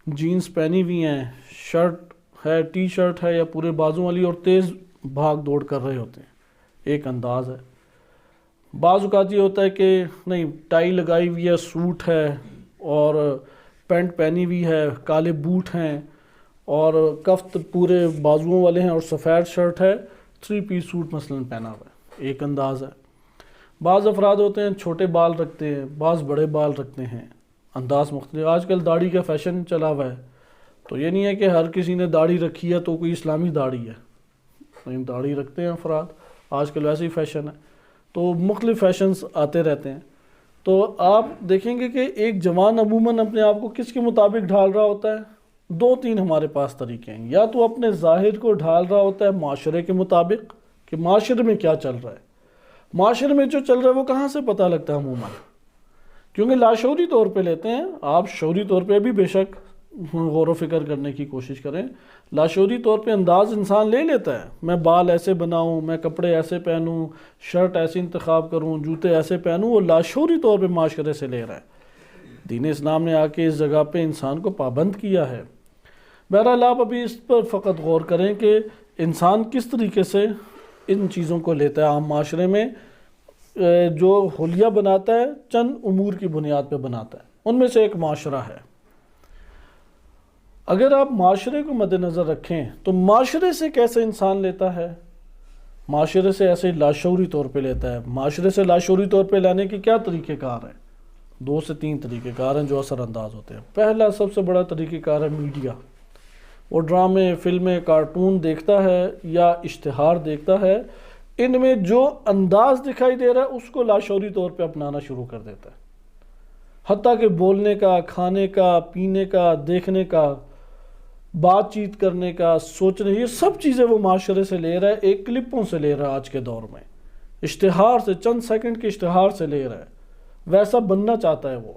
جینز پہنی ہوئی ہیں، شرٹ ہے، ٹی شرٹ ہے یا پورے بازوں والی، اور تیز بھاگ دوڑ کر رہے ہوتے ہیں، ایک انداز ہے۔ بعض اوقات یہ ہوتا ہے کہ نہیں، ٹائی لگائی ہوئی ہے، سوٹ ہے، اور پینٹ پہنی ہوئی ہے، کالے بوٹ ہیں، اور کفت پورے بازوؤں والے ہیں، اور سفید شرٹ ہے، 3 پیس سوٹ مثلاً پہنا ہوا ہے، ایک انداز ہے۔ بعض افراد ہوتے ہیں چھوٹے بال رکھتے ہیں، بعض بڑے بال رکھتے ہیں، انداز مختلف۔ آج کل داڑھی کا فیشن چلا ہوا ہے، تو یہ نہیں ہے کہ ہر کسی نے داڑھی رکھی ہے تو کوئی اسلامی داڑھی ہے، نہیں، داڑھی رکھتے ہیں افراد، آج کل ویسے ہی فیشن ہے، تو مختلف فیشنز آتے رہتے ہیں۔ تو آپ دیکھیں گے کہ ایک جوان عموماً اپنے آپ کو کس کے مطابق ڈھال رہا ہوتا ہے؟ 2-3 ہمارے پاس طریقے ہیں، یا تو اپنے ظاہر کو ڈھال رہا ہوتا ہے معاشرے کے مطابق کہ معاشرے میں کیا چل رہا ہے۔ معاشرے میں جو چل رہا ہے وہ کہاں سے پتہ لگتا ہے عموماً؟ کیونکہ لاشعوری طور پہ لیتے ہیں، آپ شعوری طور پہ بھی بے شک غور و فکر کرنے کی کوشش کریں، لاشعوری طور پہ انداز انسان لے لیتا ہے، میں بال ایسے بناؤں، میں کپڑے ایسے پہنوں، شرٹ ایسے انتخاب کروں، جوتے ایسے پہنوں، وہ لاشعوری طور پہ معاشرے سے لے رہا ہے۔ دین اسلام نے آ کے اس جگہ پہ انسان کو پابند کیا ہے۔ بہرحال آپ ابھی اس پر فقط غور کریں کہ انسان کس طریقے سے ان چیزوں کو لیتا ہے عام معاشرے میں، جو حلیہ بناتا ہے چند امور کی بنیاد پہ بناتا ہے، ان میں سے ایک معاشرہ ہے۔ اگر آپ معاشرے کو مد نظر رکھیں تو معاشرے سے کیسے انسان لیتا ہے؟ معاشرے سے ایسے لاشعوری طور پہ لیتا ہے۔ معاشرے سے لاشعوری طور پہ لینے کی کیا طریقہ کار ہے؟ 2 سے 3 طریقہ کار ہیں جو اثر انداز ہوتے ہیں۔ پہلا سب سے بڑا طریقہ کار ہے میڈیا۔ وہ ڈرامے، فلمیں، کارٹون دیکھتا ہے یا اشتہار دیکھتا ہے، ان میں جو انداز دکھائی دے رہا ہے اس کو لاشعوری طور پہ اپنانا شروع کر دیتا ہے، حتیٰ کہ بولنے کا، کھانے کا، پینے کا، دیکھنے کا، بات چیت کرنے کا، سوچنے، یہ سب چیزیں وہ معاشرے سے لے رہا ہے، ایک کلپوں سے لے رہا ہے، آج کے دور میں اشتہار سے، چند سیکنڈ کے اشتہار سے لے رہا ہے، ویسا بننا چاہتا ہے وہ۔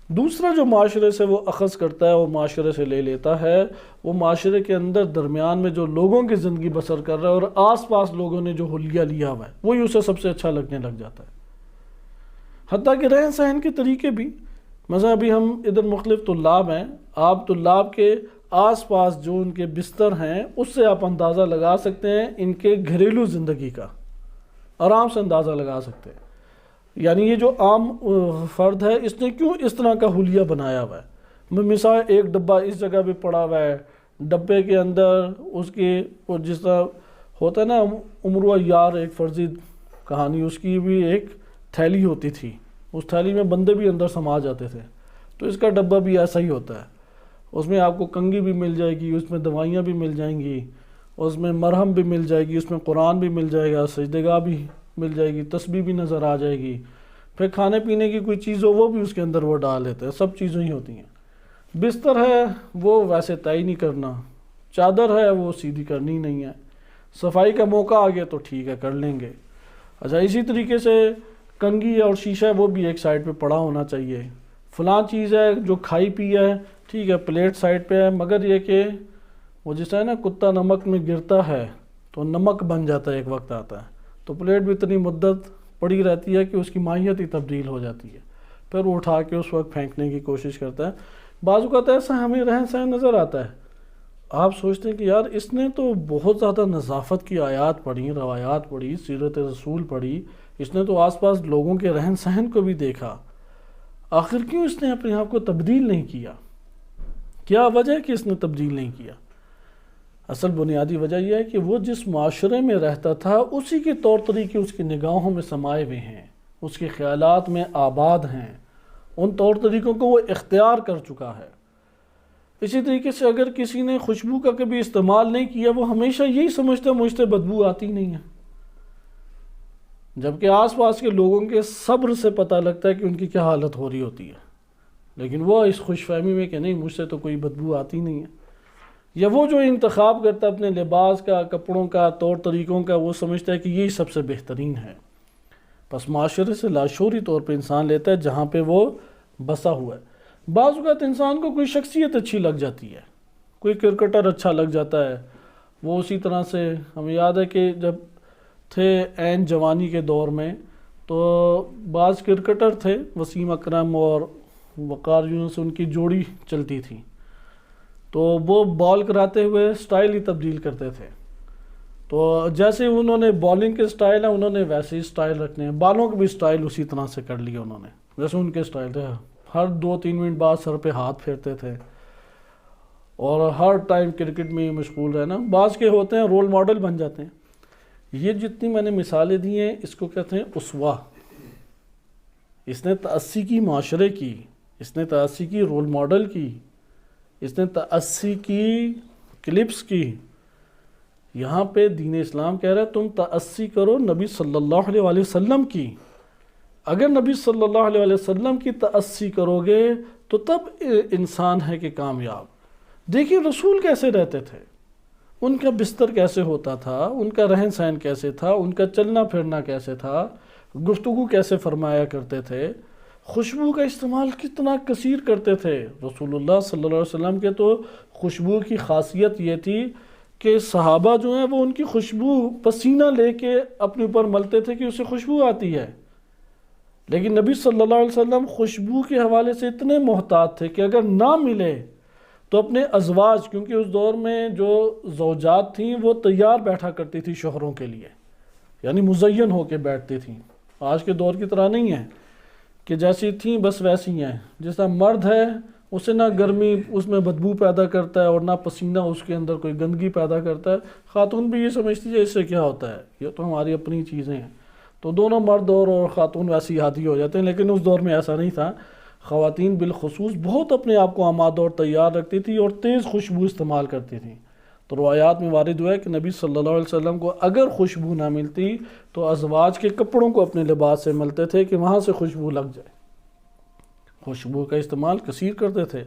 دوسرا جو معاشرے سے وہ اخذ کرتا ہے، وہ معاشرے سے لے لیتا ہے، وہ معاشرے کے اندر درمیان میں جو لوگوں کی زندگی بسر کر رہا ہے اور آس پاس لوگوں نے جو حلیہ لیا ہوا ہے وہی اسے سب سے اچھا لگنے لگ جاتا ہے۔ حتیٰ کہ رہن سہن کے طریقے بھی، مثلا ابھی ہم ادھر مختلف طلاب ہیں، آپ طلاب کے آس پاس جو ان کے بستر ہیں اس سے آپ اندازہ لگا سکتے ہیں ان کے گھریلو زندگی کا، آرام سے اندازہ لگا سکتے ہیں۔ یعنی یہ جو عام فرد ہے اس نے کیوں اس طرح کا حلیہ بنایا ہوا ہے؟ مثال ایک ڈبہ اس جگہ پہ پڑا ہوا ہے، ڈبے کے اندر اس کے جس طرح ہوتا ہے نا عمرو یار، ایک فرضی کہانی، اس کی بھی ایک تھیلی ہوتی تھی، اس تھیلی میں بندے بھی اندر سما جاتے تھے، تو اس کا ڈبہ بھی ایسا ہی ہوتا ہے۔ اس میں آپ کو کنگھی بھی مل جائے گی، اس میں دوائیاں بھی مل جائیں گی، اس میں مرہم بھی مل جائے گی، اس میں قرآن بھی مل جائے گا، سجدگاہ بھی مل جائے گی، تسبیح بھی نظر آ جائے گی، پھر کھانے پینے کی کوئی چیز ہو وہ بھی اس کے اندر وہ ڈال لیتے ہیں، سب چیزیں ہی ہوتی ہیں۔ بستر ہے وہ ویسے طے نہیں کرنا، چادر ہے وہ سیدھی کرنی نہیں ہے، صفائی کا موقع آ گیا تو ٹھیک ہے کر لیں گے۔ اچھا، اسی طریقے سے کنگھی اور شیشہ وہ بھی ایک سائڈ پہ پڑا ہونا چاہیے، فلاں چیز ہے جو کھائی پی ہے ٹھیک ہے پلیٹ سائڈ پہ ہے، مگر یہ کہ وہ جس ہے نا کتا نمک میں گرتا ہے تو نمک بن جاتا ہے، ایک وقت آتا ہے تو پلیٹ بھی اتنی مدت پڑی رہتی ہے کہ اس کی ماہیت ہی تبدیل ہو جاتی ہے، پھر وہ اٹھا کے اس وقت پھینکنے کی کوشش کرتا ہے۔ بعض اوقات ایسا ہمیں رہن سہن نظر آتا ہے، آپ سوچتے ہیں کہ یار اس نے تو بہت زیادہ نظافت کی آیات پڑھی، روایات پڑھی، سیرت رسول پڑھی، اس نے تو آس پاس لوگوں کے رہن سہن کو بھی دیکھا، آخر کیوں اس نے اپنے آپ کو تبدیل نہیں کیا؟ کیا وجہ ہے کہ اس نے تبدیل نہیں کیا؟ اصل بنیادی وجہ یہ ہے کہ وہ جس معاشرے میں رہتا تھا اسی کے طور طریقے اس کی نگاہوں میں سمائے ہوئے ہیں، اس کے خیالات میں آباد ہیں، ان طور طریقوں کو وہ اختیار کر چکا ہے۔ اسی طریقے سے اگر کسی نے خوشبو کا کبھی استعمال نہیں کیا، وہ ہمیشہ یہی سمجھتا ہے مجھ سے بدبو آتی نہیں ہے، جبکہ آس پاس کے لوگوں کے صبر سے پتہ لگتا ہے کہ ان کی کیا حالت ہو رہی ہوتی ہے، لیکن وہ اس خوش فہمی میں کہ نہیں مجھ سے تو کوئی بدبو آتی نہیں ہے۔ یا وہ جو انتخاب کرتا ہے اپنے لباس کا، کپڑوں کا، طور طریقوں کا، وہ سمجھتا ہے کہ یہی سب سے بہترین ہے۔ پس معاشرے سے لاشعوری طور پہ انسان لیتا ہے جہاں پہ وہ بسا ہوا ہے۔ بعض اوقات انسان کو کوئی شخصیت اچھی لگ جاتی ہے، کوئی کرکٹر اچھا لگ جاتا ہے، وہ اسی طرح سے ہمیں یاد ہے کہ جب تھے عین جوانی کے دور میں تو بعض کرکٹر تھے، وسیم اکرم اور وقار یونس، ان کی جوڑی چلتی تھی، تو وہ بال کراتے ہوئے سٹائل ہی تبدیل کرتے تھے، تو جیسے انہوں نے بالنگ کے سٹائل ہیں انہوں نے ویسے ہی سٹائل رکھنے ہیں، بالوں کے بھی سٹائل اسی طرح سے کر لیے انہوں نے جیسے ان کے سٹائل تھے، ہر 2-3 منٹ بعد سر پہ ہاتھ پھیرتے تھے اور ہر ٹائم کرکٹ میں ہی مشغول رہنا۔ بعض کے ہوتے ہیں رول ماڈل بن جاتے ہیں۔ یہ جتنی میں نے مثالیں دی ہیں اس کو کہتے ہیں اسوہ۔ اس نے تأسی کی معاشرے کی، اس نے تأسی کی رول ماڈل کی، اس نے تأسی کی کلپس کی۔ یہاں پہ دین اسلام کہہ رہا ہے تم تأسی کرو نبی صلی اللہ علیہ وآلہ وسلم کی۔ اگر نبی صلی اللہ علیہ وآلہ وسلم کی تأسی کرو گے تو تب انسان ہے کہ کامیاب۔ دیکھیے رسول کیسے رہتے تھے، ان کا بستر کیسے ہوتا تھا، ان کا رہن سہن کیسے تھا، ان کا چلنا پھرنا کیسے تھا، گفتگو کیسے فرمایا کرتے تھے، خوشبو کا استعمال کتنا کثیر کرتے تھے۔ رسول اللہ صلی اللہ علیہ وسلم کے تو خوشبو کی خاصیت یہ تھی کہ صحابہ جو ہیں وہ ان کی خوشبو پسینہ لے کے اپنے اوپر ملتے تھے کہ اسے خوشبو آتی ہے، لیکن نبی صلی اللہ علیہ وسلم خوشبو کے حوالے سے اتنے محتاط تھے کہ اگر نہ ملے تو اپنے ازواج، کیونکہ اس دور میں جو زوجات تھیں وہ تیار بیٹھا کرتی تھی شوہروں کے لیے، یعنی مزین ہو کے بیٹھتی تھیں، آج کے دور کی طرح نہیں ہے کہ جیسی تھیں بس ویسی ہیں۔ جس طرح مرد ہے اسے نہ گرمی اس میں بدبو پیدا کرتا ہے اور نہ پسینہ اس کے اندر کوئی گندگی پیدا کرتا ہے، خاتون بھی یہ سمجھتی ہے اس سے کیا ہوتا ہے، یہ تو ہماری اپنی چیزیں ہیں، تو دونوں مرد اور خاتون ویسی عادی ہو جاتے ہیں۔ لیکن اس دور میں ایسا نہیں تھا، خواتین بالخصوص بہت اپنے آپ کو آمادہ اور تیار رکھتی تھی اور تیز خوشبو استعمال کرتی تھیں۔ تو روایات میں وارد ہوا ہے کہ نبی صلی اللہ علیہ وسلم کو اگر خوشبو نہ ملتی تو ازواج کے کپڑوں کو اپنے لباس سے ملتے تھے کہ وہاں سے خوشبو لگ جائے۔ خوشبو کا استعمال کثیر کرتے تھے۔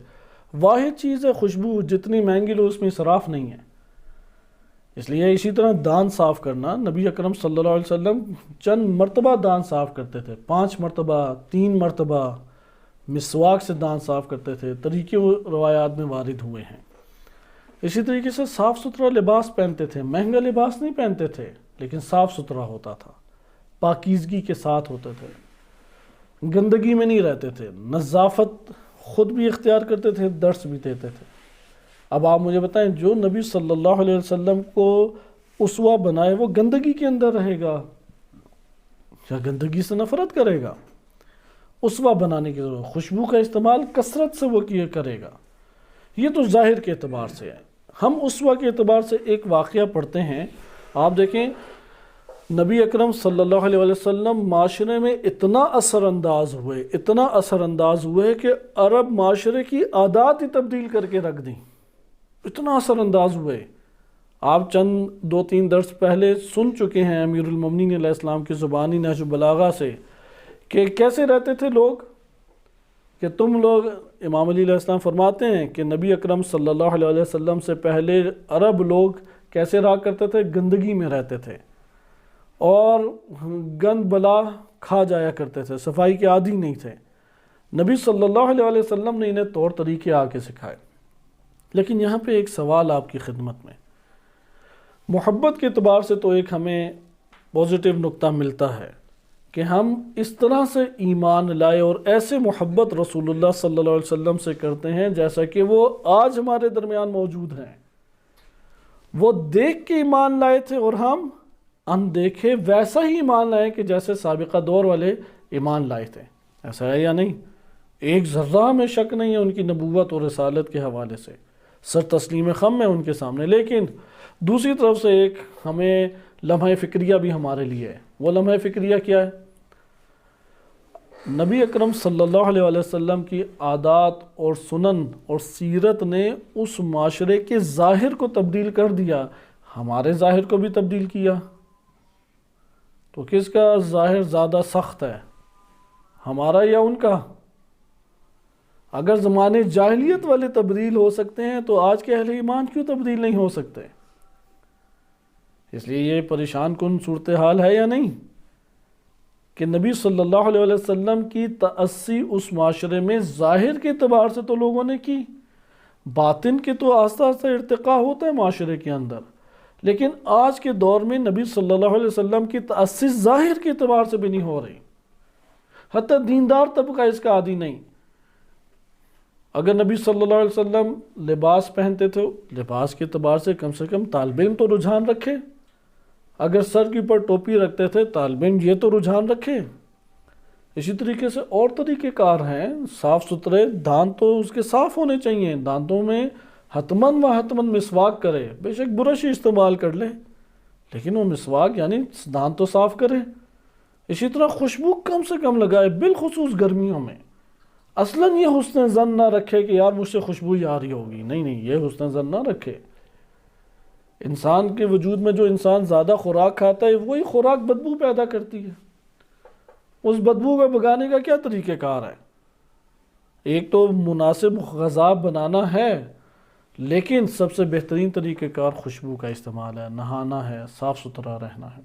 واحد چیز ہے خوشبو جتنی مہنگی لو اس میں اسراف نہیں ہے، اس لیے اسی طرح دان صاف کرنا، نبی اکرم صلی اللہ علیہ وسلم چند مرتبہ دان صاف کرتے تھے، 5 مرتبہ، 3 مرتبہ مسواک سے دان صاف کرتے تھے، طریقے روایات میں وارد ہوئے ہیں۔ اسی طریقے سے صاف ستھرا لباس پہنتے تھے، مہنگا لباس نہیں پہنتے تھے لیکن صاف ستھرا ہوتا تھا، پاکیزگی کے ساتھ ہوتے تھے، گندگی میں نہیں رہتے تھے، نظافت خود بھی اختیار کرتے تھے، درس بھی دیتے تھے۔ اب آپ مجھے بتائیں جو نبی صلی اللہ علیہ وسلم کو اسوہ بنائے وہ گندگی کے اندر رہے گا یا گندگی سے نفرت کرے گا؟ اسوہ بنانے کی ضرورت، خوشبو کا استعمال کثرت سے وہ کیا کرے گا۔ یہ تو ظاہر کے اعتبار سے ہے۔ ہم اسوہ کے اعتبار سے ایک واقعہ پڑھتے ہیں، آپ دیکھیں نبی اکرم صلی اللہ علیہ وسلم معاشرے میں اتنا اثر انداز ہوئے کہ عرب معاشرے کی عادات ہی تبدیل کر کے رکھ دیں، اتنا اثر انداز ہوئے۔ آپ چند 2-3 درس پہلے سن چکے ہیں امیر المومنین علیہ السلام کی زبانی نہج البلاغہ سے کہ کیسے رہتے تھے لوگ، کہ تم لوگ، امام علی علیہ السلام فرماتے ہیں کہ نبی اکرم صلی اللہ علیہ وسلم سے پہلے عرب لوگ کیسے رہا کرتے تھے، گندگی میں رہتے تھے اور گند بلا کھا جایا کرتے تھے، صفائی کے عادی نہیں تھے۔ نبی صلی اللہ علیہ وسلم نے انہیں طور طریقے آ کے سکھائے۔ لیکن یہاں پہ ایک سوال آپ کی خدمت میں، محبت کے اعتبار سے تو ایک ہمیں پازیٹیو نقطہ ملتا ہے کہ ہم اس طرح سے ایمان لائے اور ایسے محبت رسول اللہ صلی اللہ علیہ وسلم سے کرتے ہیں جیسا کہ وہ آج ہمارے درمیان موجود ہیں۔ وہ دیکھ کے ایمان لائے تھے اور ہم اندیکھے ویسا ہی ایمان لائے کہ جیسے سابقہ دور والے ایمان لائے تھے. ایسا ہے یا نہیں؟ ایک ذرہ میں شک نہیں ہے ان کی نبوت اور رسالت کے حوالے سے، سر تسلیم خم ہے ان کے سامنے. لیکن دوسری طرف سے ایک ہمیں لمحہ فکریہ بھی ہمارے لیے ہے. وہ لمحہ فکریہ کیا ہے؟ نبی اکرم صلی اللہ علیہ وسلم کی عادات اور سنن اور سیرت نے اس معاشرے کے ظاہر کو تبدیل کر دیا، ہمارے ظاہر کو بھی تبدیل کیا. تو کس کا ظاہر زیادہ سخت ہے، ہمارا یا ان کا؟ اگر زمانے جاہلیت والے تبدیل ہو سکتے ہیں تو آج کے اہل ایمان کیوں تبدیل نہیں ہو سکتے؟ اس لیے یہ پریشان کن صورتحال ہے یا نہیں کہ نبی صلی اللہ علیہ وسلم کی تأسی اس معاشرے میں ظاہر کے اعتبار سے تو لوگوں نے کی، باطن کے تو آہستہ آہستہ ارتقاء ہوتا ہے معاشرے کے اندر، لیکن آج کے دور میں نبی صلی اللہ علیہ وسلم کی تأسی ظاہر کے اعتبار سے بھی نہیں ہو رہی. حتیٰ دیندار طبقہ اس کا عادی نہیں. اگر نبی صلی اللہ علیہ وسلم لباس پہنتے تھے، لباس کے اعتبار سے کم طالب علم تو رجحان رکھے. اگر سر کے اوپر ٹوپی رکھتے تھے طالب علم یہ تو رجحان رکھے. اسی طریقے سے اور طریقے کار ہیں، صاف ستھرے دانت تو اس کے صاف ہونے چاہیے، دانتوں میں حتماً مسواک کرے، بے شک برش استعمال کر لے لیکن وہ مسواک یعنی دانت تو صاف کرے. اسی طرح خوشبو کم سے کم لگائے، بالخصوص گرمیوں میں. اصلاً یہ حسن ظن نہ رکھے کہ یار مجھ سے خوشبو ہی آ رہی ہوگی، نہیں، یہ حسن ظن نہ رکھے. انسان کے وجود میں جو انسان زیادہ خوراک کھاتا ہے وہی خوراک بدبو پیدا کرتی ہے. اس بدبو کو بھگانے کا کیا طریقہ کار ہے؟ ایک تو مناسب غذا بنانا ہے، لیکن سب سے بہترین طریقہ کار خوشبو کا استعمال ہے، نہانا ہے، صاف ستھرا رہنا ہے.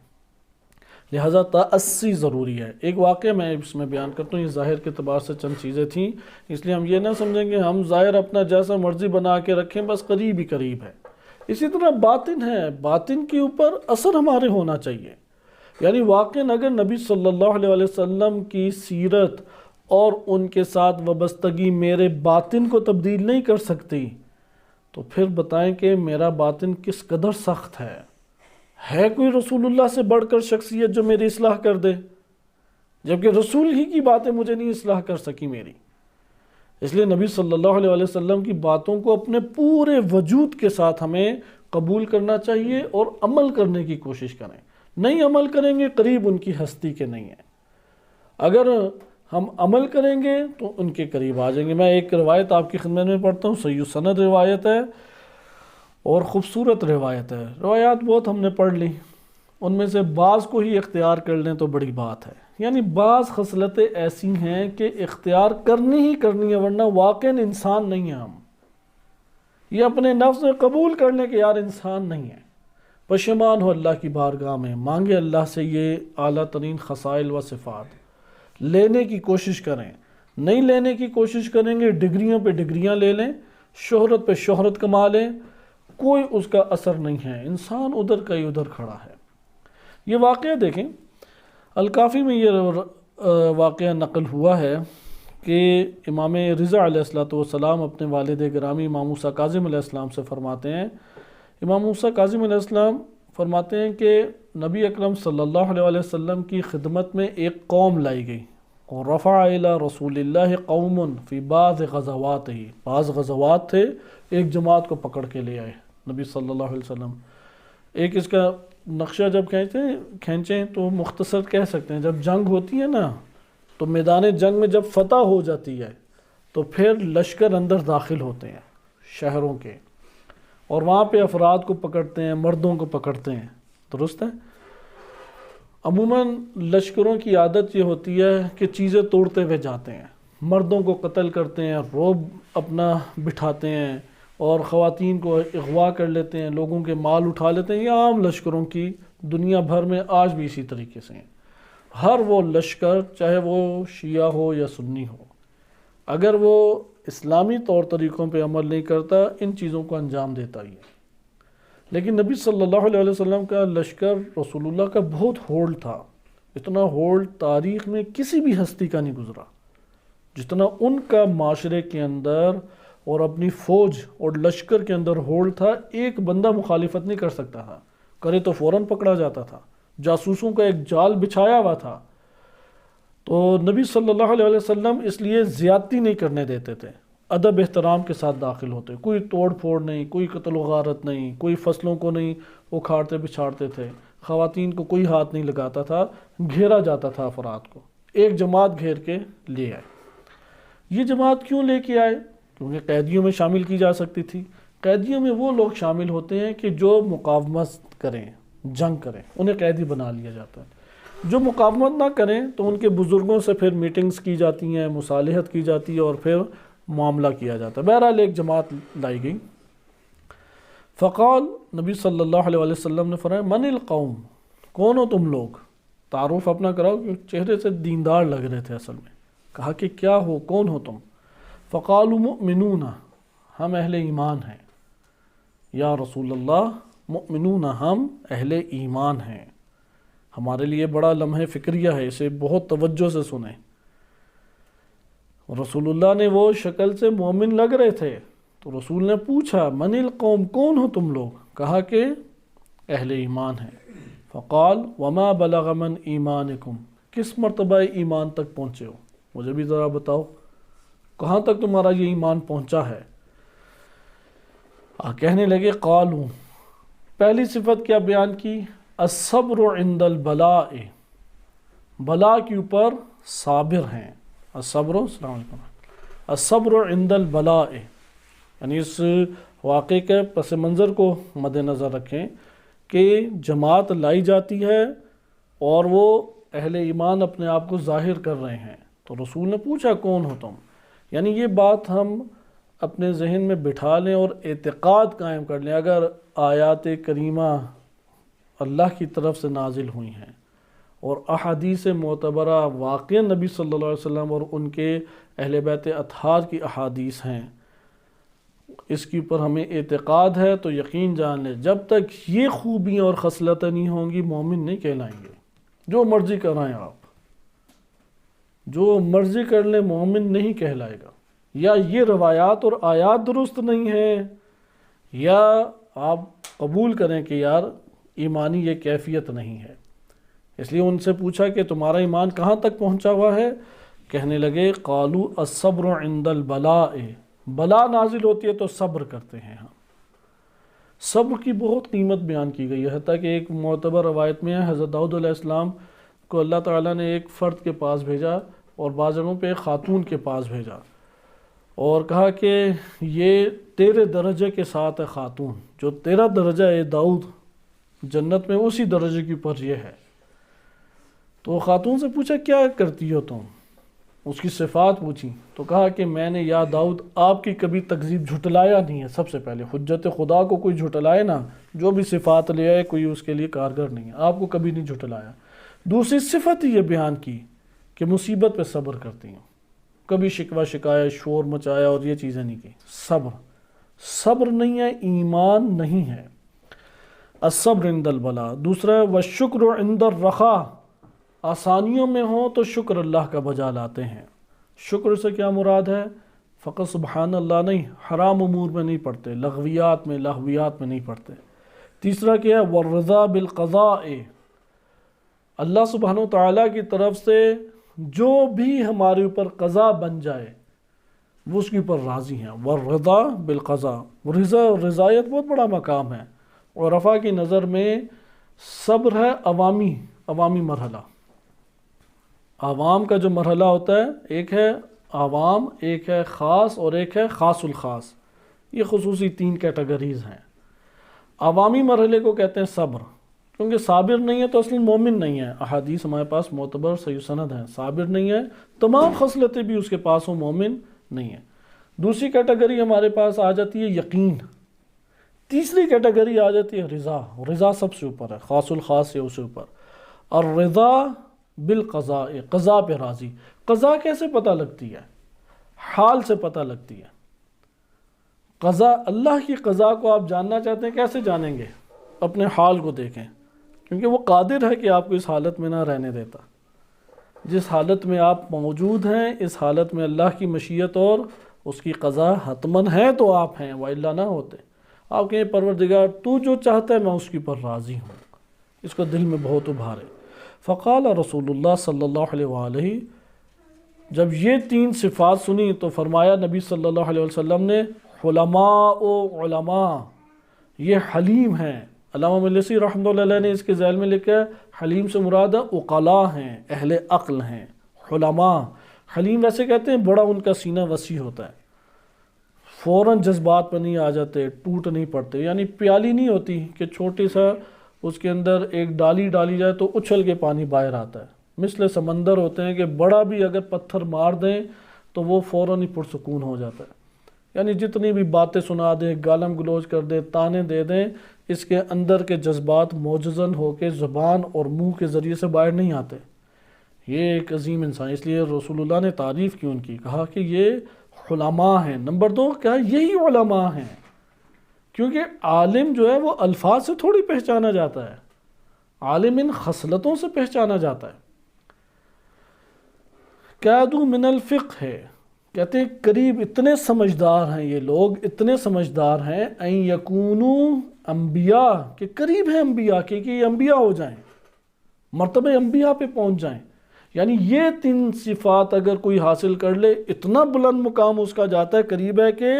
لہٰذا تأسی ضروری ہے. ایک واقعہ میں اس میں بیان کرتا ہوں، یہ ظاہر کے اعتبار سے چند چیزیں تھیں، اس لیے ہم یہ نہ سمجھیں کہ ہم ظاہر اپنا جیسا مرضی بنا کے رکھیں، بس قریب ہی قریب ہے. اسی طرح باطن ہے، باطن کے اوپر اثر ہمارے ہونا چاہیے. یعنی واقعاً اگر نبی صلی اللہ علیہ وسلم کی سیرت اور ان کے ساتھ وابستگی میرے باطن کو تبدیل نہیں کر سکتی تو پھر بتائیں کہ میرا باطن کس قدر سخت ہے کوئی رسول اللہ سے بڑھ کر شخصیت جو میری اصلاح کر دے؟ جبکہ رسول ہی کی باتیں مجھے نہیں اصلاح کر سکی میری. اس لیے نبی صلی اللہ علیہ وسلم کی باتوں کو اپنے پورے وجود کے ساتھ ہمیں قبول کرنا چاہیے اور عمل کرنے کی کوشش کریں. نہیں عمل کریں گے قریب ان کی ہستی کے نہیں ہیں. اگر ہم عمل کریں گے تو ان کے قریب آ جائیں گے. میں ایک روایت آپ کی خدمت میں پڑھتا ہوں، صحیح سند روایت ہے اور خوبصورت روایت ہے. روایات بہت ہم نے پڑھ لی، ان میں سے بعض کو ہی اختیار کر لیں تو بڑی بات ہے. یعنی بعض خصلتیں ایسی ہیں کہ اختیار کرنی ہی کرنی ہے، ورنہ واقعاً انسان نہیں ہیں ہم. یہ اپنے نفس میں قبول کر لیں کہ یار انسان نہیں ہے. پشیمان ہو اللہ کی بارگاہ میں، مانگے اللہ سے یہ اعلیٰ ترین خصائل و صفات. لینے کی کوشش کریں، نہیں لینے کی کوشش کریں گے ڈگریوں پہ ڈگریاں لے لیں، شہرت پہ شہرت کما لیں، کوئی اس کا اثر نہیں ہے. انسان ادھر کا ہی ادھر کھڑا ہے. یہ واقعہ دیکھیں، الکافی میں یہ واقعہ نقل ہوا ہے کہ امام رضا علیہ السلام اپنے والد گرامی امام موسیٰ کاظم علیہ السلام سے فرماتے ہیں، امام موسیٰ کاظم علیہ السلام فرماتے ہیں کہ نبی اکرم صلی اللہ علیہ وسلم کی خدمت میں ایک قوم لائی گئی. اور رفع الی رسول اللہ قوم فی بعض غزوات ہی، بعض غزوات تھے، ایک جماعت کو پکڑ کے لے آئے نبی صلی اللہ علیہ وسلم. ایک اس کا نقشہ جب کھینچیں تو مختصر کہہ سکتے ہیں، جب جنگ ہوتی ہے نا تو میدان جنگ میں جب فتح ہو جاتی ہے تو پھر لشکر اندر داخل ہوتے ہیں شہروں کے، اور وہاں پہ افراد کو پکڑتے ہیں، مردوں کو پکڑتے ہیں. درست ہے؟ عموماً لشکروں کی عادت یہ ہوتی ہے کہ چیزیں توڑتے ہوئے جاتے ہیں، مردوں کو قتل کرتے ہیں، رعب اپنا بٹھاتے ہیں اور خواتین کو اغوا کر لیتے ہیں، لوگوں کے مال اٹھا لیتے ہیں. یہ عام لشکروں کی دنیا بھر میں آج بھی اسی طریقے سے ہیں. ہر وہ لشکر چاہے وہ شیعہ ہو یا سنی ہو، اگر وہ اسلامی طور طریقوں پہ عمل نہیں کرتا ان چیزوں کو انجام دیتا ہی ہے. لیکن نبی صلی اللہ علیہ وسلم کا لشکر رسول اللہ کا بہت ہولڈ تھا. اتنا ہولڈ تاریخ میں کسی بھی ہستی کا نہیں گزرا جتنا ان کا معاشرے کے اندر اور اپنی فوج اور لشکر کے اندر ہولڈ تھا، ایک بندہ مخالفت نہیں کر سکتا تھا، کرے تو فوراً پکڑا جاتا تھا، جاسوسوں کا ایک جال بچھایا ہوا تھا۔ تو نبی صلی اللہ علیہ وسلم اس لیے زیادتی نہیں کرنے دیتے تھے، ادب احترام کے ساتھ داخل ہوتے، کوئی توڑ پھوڑ نہیں، کوئی قتل و غارت نہیں، کوئی فصلوں کو نہیں اکھاڑتے بچھاڑتے تھے، خواتین کو کوئی ہاتھ نہیں لگاتا تھا، گھیرا جاتا تھا افراد کو، ایک جماعت گھیر کے لے آئے۔ یہ جماعت کیوں لے کے آئے؟ کیونکہ قیدیوں میں شامل کی جا سکتی تھی۔ قیدیوں میں وہ لوگ شامل ہوتے ہیں کہ جو مقاومت کریں، جنگ کریں، انہیں قیدی بنا لیا جاتا ہے۔ جو مقاومت نہ کریں تو ان کے بزرگوں سے پھر میٹنگز کی جاتی ہیں، مصالحت کی جاتی ہے اور پھر معاملہ کیا جاتا ہے۔ بہرحال ایک جماعت لائی گئی۔ فقال، نبی صلی اللہ علیہ وسلم نے فرمایا، من القوم، کون ہو تم لوگ؟ تعارف اپنا کراؤ، کیونکہ چہرے سے دیندار لگ رہے تھے اصل میں۔ کہا کہ کیا ہو، کون ہو تم؟ فقالوا مؤمنون، ہم اہل ایمان ہیں۔ یا رسول اللہ، مؤمنون، ہم اہل ایمان ہیں۔ ہمارے لیے بڑا لمحہ فکریہ ہے، اسے بہت توجہ سے سنیں۔ رسول اللہ نے وہ شکل سے مومن لگ رہے تھے، تو رسول نے پوچھا، من القوم، کون ہو تم لوگ؟ کہا کہ اہل ایمان ہیں۔ فقال وما بلغ من ایمانکم، کس مرتبہ ایمان تک پہنچے ہو؟ مجھے بھی ذرا بتاؤ، کہاں تک تمہارا یہ ایمان پہنچا ہے؟ کہنے لگے، قالوا، پہلی صفت کیا بیان کی؟ الصبر عند البلاء، بلا کے اوپر صابر ہیں۔ الصبر، السلام علیکم، الصبر عند البلاء، یعنی اس واقعے کے پس منظر کو مد نظر رکھیں کہ جماعت لائی جاتی ہے اور وہ اہل ایمان اپنے آپ کو ظاہر کر رہے ہیں، تو رسول نے پوچھا کون ہو تم؟ یعنی یہ بات ہم اپنے ذہن میں بٹھا لیں اور اعتقاد قائم کر لیں۔ اگر آیات کریمہ اللہ کی طرف سے نازل ہوئی ہیں اور احادیث معتبرہ واقعہ نبی صلی اللہ علیہ وسلم اور ان کے اہل بیت اطہار کی احادیث ہیں، اس کے اوپر ہمیں اعتقاد ہے، تو یقین جان لیں جب تک یہ خوبیاں اور خصلتیں نہیں ہوں گی مومن نہیں کہلائیں گے۔ جو مرضی کرائیں آپ، جو مرضی کر لیں، مومن نہیں کہلائے گا۔ یا یہ روایات اور آیات درست نہیں ہیں، یا آپ قبول کریں کہ یار ایمانی یہ کیفیت نہیں ہے۔ اس لیے ان سے پوچھا کہ تمہارا ایمان کہاں تک پہنچا ہوا ہے؟ کہنے لگے، قالوا الصبر عند البلاء، بلا نازل ہوتی ہے تو صبر کرتے ہیں ہم۔ صبر کی بہت قیمت بیان کی گئی ہے، حتیٰ کہ ایک معتبر روایت میں ہے حضرت داؤد علیہ السلام کو اللہ تعالیٰ نے ایک فرد کے پاس بھیجا اور بعض جگہوں پہ ایک خاتون کے پاس بھیجا اور کہا کہ یہ تیرے درجے کے ساتھ ہے خاتون، جو تیرا درجہ ہے داؤد جنت میں اسی درجے کے اوپر یہ ہے۔ تو خاتون سے پوچھا کیا کرتی ہو تم؟ اس کی صفات پوچھی تو کہا کہ میں نے یا داؤد آپ کی کبھی تکذیب جھٹلایا نہیں ہے۔ سب سے پہلے حجت خدا کو کوئی جھٹلائے نا، جو بھی صفات لے آئے کوئی اس کے لیے کارگر نہیں ہے، آپ کو کبھی نہیں جھٹلایا۔ دوسری صفت یہ بیان کی کہ مصیبت پہ صبر کرتی ہوں، کبھی شکوہ شکایت شور مچایا اور یہ چیزیں نہیں کی۔ صبر نہیں ہے، ایمان نہیں ہے۔ الصبر عند البلاء۔ دوسرا والشکر عند الرخاء، آسانیوں میں ہوں تو شکر اللہ کا بجا لاتے ہیں۔ شکر سے کیا مراد ہے؟ فقط سبحان اللہ نہیں، حرام امور میں نہیں پڑھتے، لغویات میں لہویات میں نہیں پڑھتے۔ تیسرا کیا ہے؟ والرضا بالقضاء، اللہ سبحانہ وتعالیٰ کی طرف سے جو بھی ہمارے اوپر قضا بن جائے وہ اس کے اوپر راضی ہیں۔ والرضا بالقضاء، رضا اور رضایت بہت بڑا مقام ہے، اور رفع کی نظر میں صبر ہے عوامی مرحلہ۔ عوام کا جو مرحلہ ہوتا ہے، ایک ہے عوام، ایک ہے خاص اور ایک ہے خاص الخاص، یہ خصوصی 3 کیٹیگریز ہیں۔ عوامی مرحلے کو کہتے ہیں صبر، کیونکہ صابر نہیں ہے تو اصل مومن نہیں ہے۔ احادیث ہمارے پاس معتبر صحیح سند ہیں، صابر نہیں ہے، تمام خصلتیں بھی اس کے پاس ہوں، مومن نہیں ہے۔ دوسری کیٹیگری ہمارے پاس آ جاتی ہے یقین۔ تیسری کیٹیگری آ جاتی ہے رضا سب سے اوپر ہے، خاص الخاص سے اس سے اوپر۔ اور رضا بالقضاء، قضا پہ راضی۔ قضا کیسے پتہ لگتی ہے؟ حال سے پتہ لگتی ہے۔ قضا، اللہ کی قضا کو آپ جاننا چاہتے ہیں، کیسے جانیں گے؟ اپنے حال کو دیکھیں، کیونکہ وہ قادر ہے کہ آپ کو اس حالت میں نہ رہنے دیتا۔ جس حالت میں آپ موجود ہیں، اس حالت میں اللہ کی مشیت اور اس کی قضا حتمن ہے تو آپ ہیں، وَإِلَّا نہ ہوتے۔ آپ کہیں پروردگار تو جو چاہتا ہے میں اس کی پر راضی ہوں، اس کو دل میں بہت ابھارے۔ فقال رسول اللہ صلی اللہ علیہ وآلہ، جب یہ 3 صفات سنی تو فرمایا نبی صلی اللہ علیہ وسلم نے، حلماء و علماء، یہ حلیم ہیں۔ علامہ مجلسی رحمۃ اللہ علیہ نے اس کے ذیل میں لکھا ہے حلیم سے مراد عقلاء ہیں، اہل عقل ہیں۔ حلماء، حلیم ویسے کہتے ہیں بڑا ان کا سینہ وسیع ہوتا ہے، فوراً جذبات پہ نہیں آ جاتے، ٹوٹ نہیں پڑتے، یعنی پیالی نہیں ہوتی کہ چھوٹی سا اس کے اندر ایک ڈالی ڈالی جائے تو اچھل کے پانی باہر آتا ہے۔ مثل سمندر ہوتے ہیں کہ بڑا بھی اگر پتھر مار دیں تو وہ فوراً ہی پرسکون ہو جاتا ہے۔ یعنی جتنی بھی باتیں سنا دیں، گالم گلوچ کر دیں، تانے دے دیں، اس کے اندر کے جذبات موجزن ہو کے زبان اور منہ کے ذریعے سے باہر نہیں آتے۔ یہ ایک عظیم انسان، اس لیے رسول اللہ نے تعریف کی ان کی، کہا کہ یہ علماء ہیں۔ نمبر 2 کہا یہی علماء ہیں، کیونکہ عالم جو ہے وہ الفاظ سے تھوڑی پہچانا جاتا ہے، عالم ان خصلتوں سے پہچانا جاتا ہے۔ قیدو من الفقہ ہے، کہتے ہیں قریب اتنے سمجھدار ہیں یہ لوگ، اتنے سمجھدار ہیں، ان یکونوا انبیاء، کہ قریب ہیں انبیاء کے کہ یہ انبیاء ہو جائیں، مرتبہ انبیاء پہ پہنچ جائیں۔ یعنی یہ 3 صفات اگر کوئی حاصل کر لے، اتنا بلند مقام اس کا جاتا ہے، قریب ہے کہ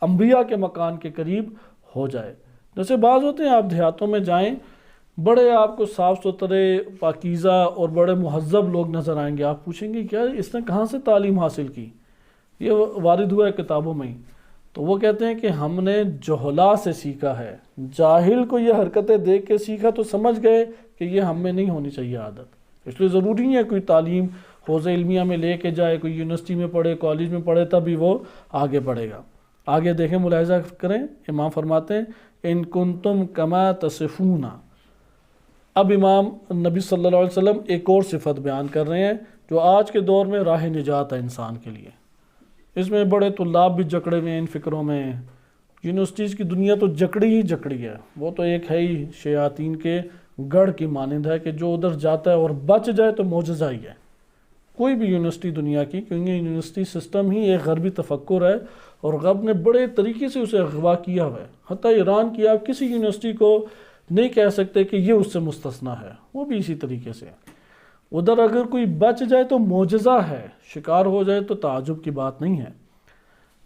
انبیاء کے مکان کے قریب ہو جائے۔ جیسے بعض ہوتے ہیں آپ دیہاتوں میں جائیں، بڑے آپ کو صاف ستھرے پاکیزہ اور بڑے مہذب لوگ نظر آئیں گے، آپ پوچھیں گے کیا اس نے کہاں سے تعلیم حاصل کی؟ یہ وارد ہوا ہے کتابوں میں ہی۔ تو وہ کہتے ہیں کہ ہم نے جہلا سے سیکھا ہے، جاہل کو یہ حرکتیں دیکھ کے سیکھا تو سمجھ گئے کہ یہ ہم میں نہیں ہونی چاہیے عادت۔ اس لیے ضروری نہیں ہے کوئی تعلیم حوزہ علمیہ میں لے کے جائے، کوئی یونیورسٹی میں پڑھے، کالج میں پڑھے، تبھی وہ آگے بڑھے گا۔ آگے دیکھیں، ملاحظہ کریں، امام فرماتے ہیں ان کنتم کما تصفون۔ اب امام نبی صلی اللہ علیہ وسلم ایک اور صفت بیان کر رہے ہیں جو آج کے دور میں راہ نجات ہے انسان کے لیے۔ اس میں بڑے طلاب بھی جکڑے ہوئے ہیں ان فکروں میں، یونیورسٹیز کی دنیا تو جکڑی ہی جکڑی ہے، وہ تو ایک ہے ہی شیاطین کے گڑھ کی مانند ہے کہ جو ادھر جاتا ہے اور بچ جائے تو معجزہ ہی ہے۔ کوئی بھی یونیورسٹی دنیا کی، کیونکہ یونیورسٹی سسٹم ہی ایک غربی تفکر ہے اور غرب نے بڑے طریقے سے اسے اغوا کیا ہوا ہے۔ حتیٰ ایران کی آپ کسی یونیورسٹی کو نہیں کہہ سکتے کہ یہ اس سے مستثنا ہے، وہ بھی اسی طریقے سے ہے۔ ادھر اگر کوئی بچ جائے تو معجزہ ہے، شکار ہو جائے تو تعجب کی بات نہیں ہے۔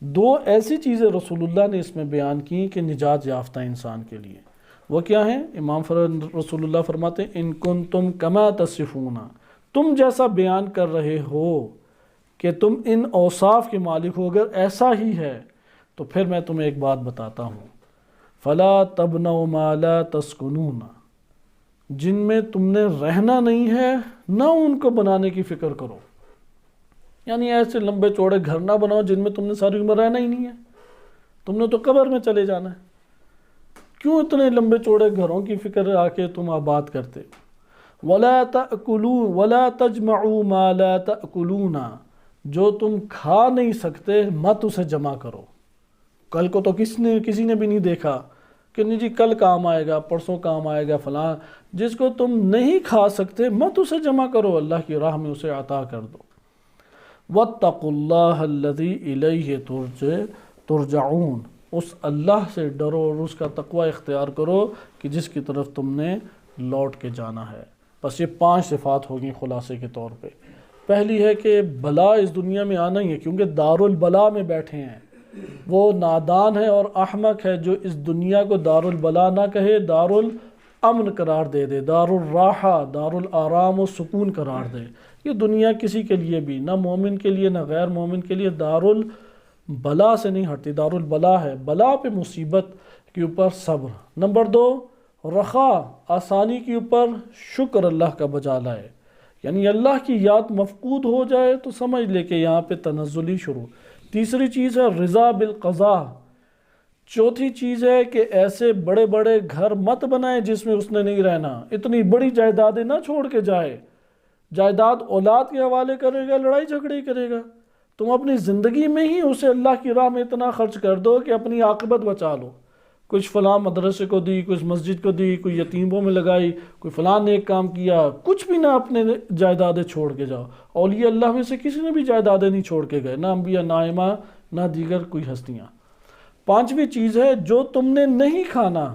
2 ایسی چیزیں رسول اللہ نے اس میں بیان کی کہ نجات یافتہ انسان کے لیے، وہ کیا ہیں؟ امام رسول اللہ فرماتے ہیں ان کنتم کما تصفون، تم جیسا بیان کر رہے ہو کہ تم ان اوصاف کے مالک ہو، اگر ایسا ہی ہے تو پھر میں تمہیں ایک بات بتاتا ہوں، فلا تبنوا ما لا تسکنون، جن میں تم نے رہنا نہیں ہے نہ ان کو بنانے کی فکر کرو۔ یعنی ایسے لمبے چوڑے گھر نہ بناؤ جن میں تم نے ساری عمر رہنا ہی نہیں ہے، تم نے تو قبر میں چلے جانا ہے، کیوں اتنے لمبے چوڑے گھروں کی فکر آ کے تم آباد کرتے؟ وَلَا تَأْكُلُوا وَلَا تَجْمَعُوا مَا لَا تَأْكُلُونَ، جو تم کھا نہیں سکتے مت اسے جمع کرو۔ کل کو تو کسی نے بھی نہیں دیکھا کہ نہیں جی کل کام آئے گا، پرسوں کام آئے گا، فلاں، جس کو تم نہیں کھا سکتے مت اسے جمع کرو، اللہ کی راہ میں اسے عطا کر دو۔ وَاتَّقُوا اللَّهَ الَّذِي إِلَيْهِ تُرْجَعُونَ، اس اللہ سے ڈرو اور اس کا تقوی اختیار کرو کہ جس کی طرف تم نے لوٹ کے جانا ہے۔ بس یہ 5 صفات ہوگی خلاصے کے طور پہ۔ پہلی ہے کہ بلا اس دنیا میں آنا ہی ہے، کیونکہ دار البلا میں بیٹھے ہیں۔ وہ نادان ہے اور احمق ہے جو اس دنیا کو دار البلا نہ کہے، دار الامن قرار دے دے، دار الراحہ، دار الآرام و سکون قرار دے۔ یہ دنیا کسی کے لیے بھی، نہ مومن کے لیے نہ غیر مومن کے لیے، دار البلا سے نہیں ہٹتی، دار البلا ہے۔ بلا پہ مصیبت کے اوپر صبر۔ نمبر 2 رخا، آسانی کے اوپر شکر اللہ کا بجا لائے، یعنی اللہ کی یاد مفقود ہو جائے تو سمجھ لے کہ یہاں پہ تنزلی شروع۔ تیسری چیز ہے رضا بالقضاء۔ چوتھی چیز ہے کہ ایسے بڑے بڑے گھر مت بنائے جس میں اس نے نہیں رہنا، اتنی بڑی جائیدادیں نہ چھوڑ کے جائے، جائیداد اولاد کے حوالے کرے گا، لڑائی جھگڑے کرے گا۔ تم اپنی زندگی میں ہی اسے اللہ کی راہ میں اتنا خرچ کر دو کہ اپنی عاقبت بچا لو، کچھ فلاں مدرسے کو دی، کچھ مسجد کو دی، کوئی یتیموں میں لگائی، کوئی فلاں نیک کام کیا، کچھ بھی نہ اپنے جائیدادیں چھوڑ کے جاؤ۔ اولیاء اللہ میں سے کسی نے بھی جائیدادیں نہیں چھوڑ کے گئے، نہ انبیاء، نہ ائمہ نہ دیگر کوئی ہستیاں۔ پانچویں چیز ہے جو تم نے نہیں کھانا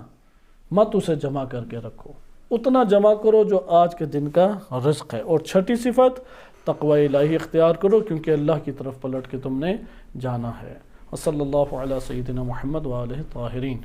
مت اسے جمع کر کے رکھو، اتنا جمع کرو جو آج کے دن کا رزق ہے۔ اور چھٹی صفت تقوی الہی اختیار کرو کیونکہ اللہ کی طرف پلٹ کے تم نے جانا ہے۔ وصلی اللہ علی سیدنا محمد وآلہ الطاہرین۔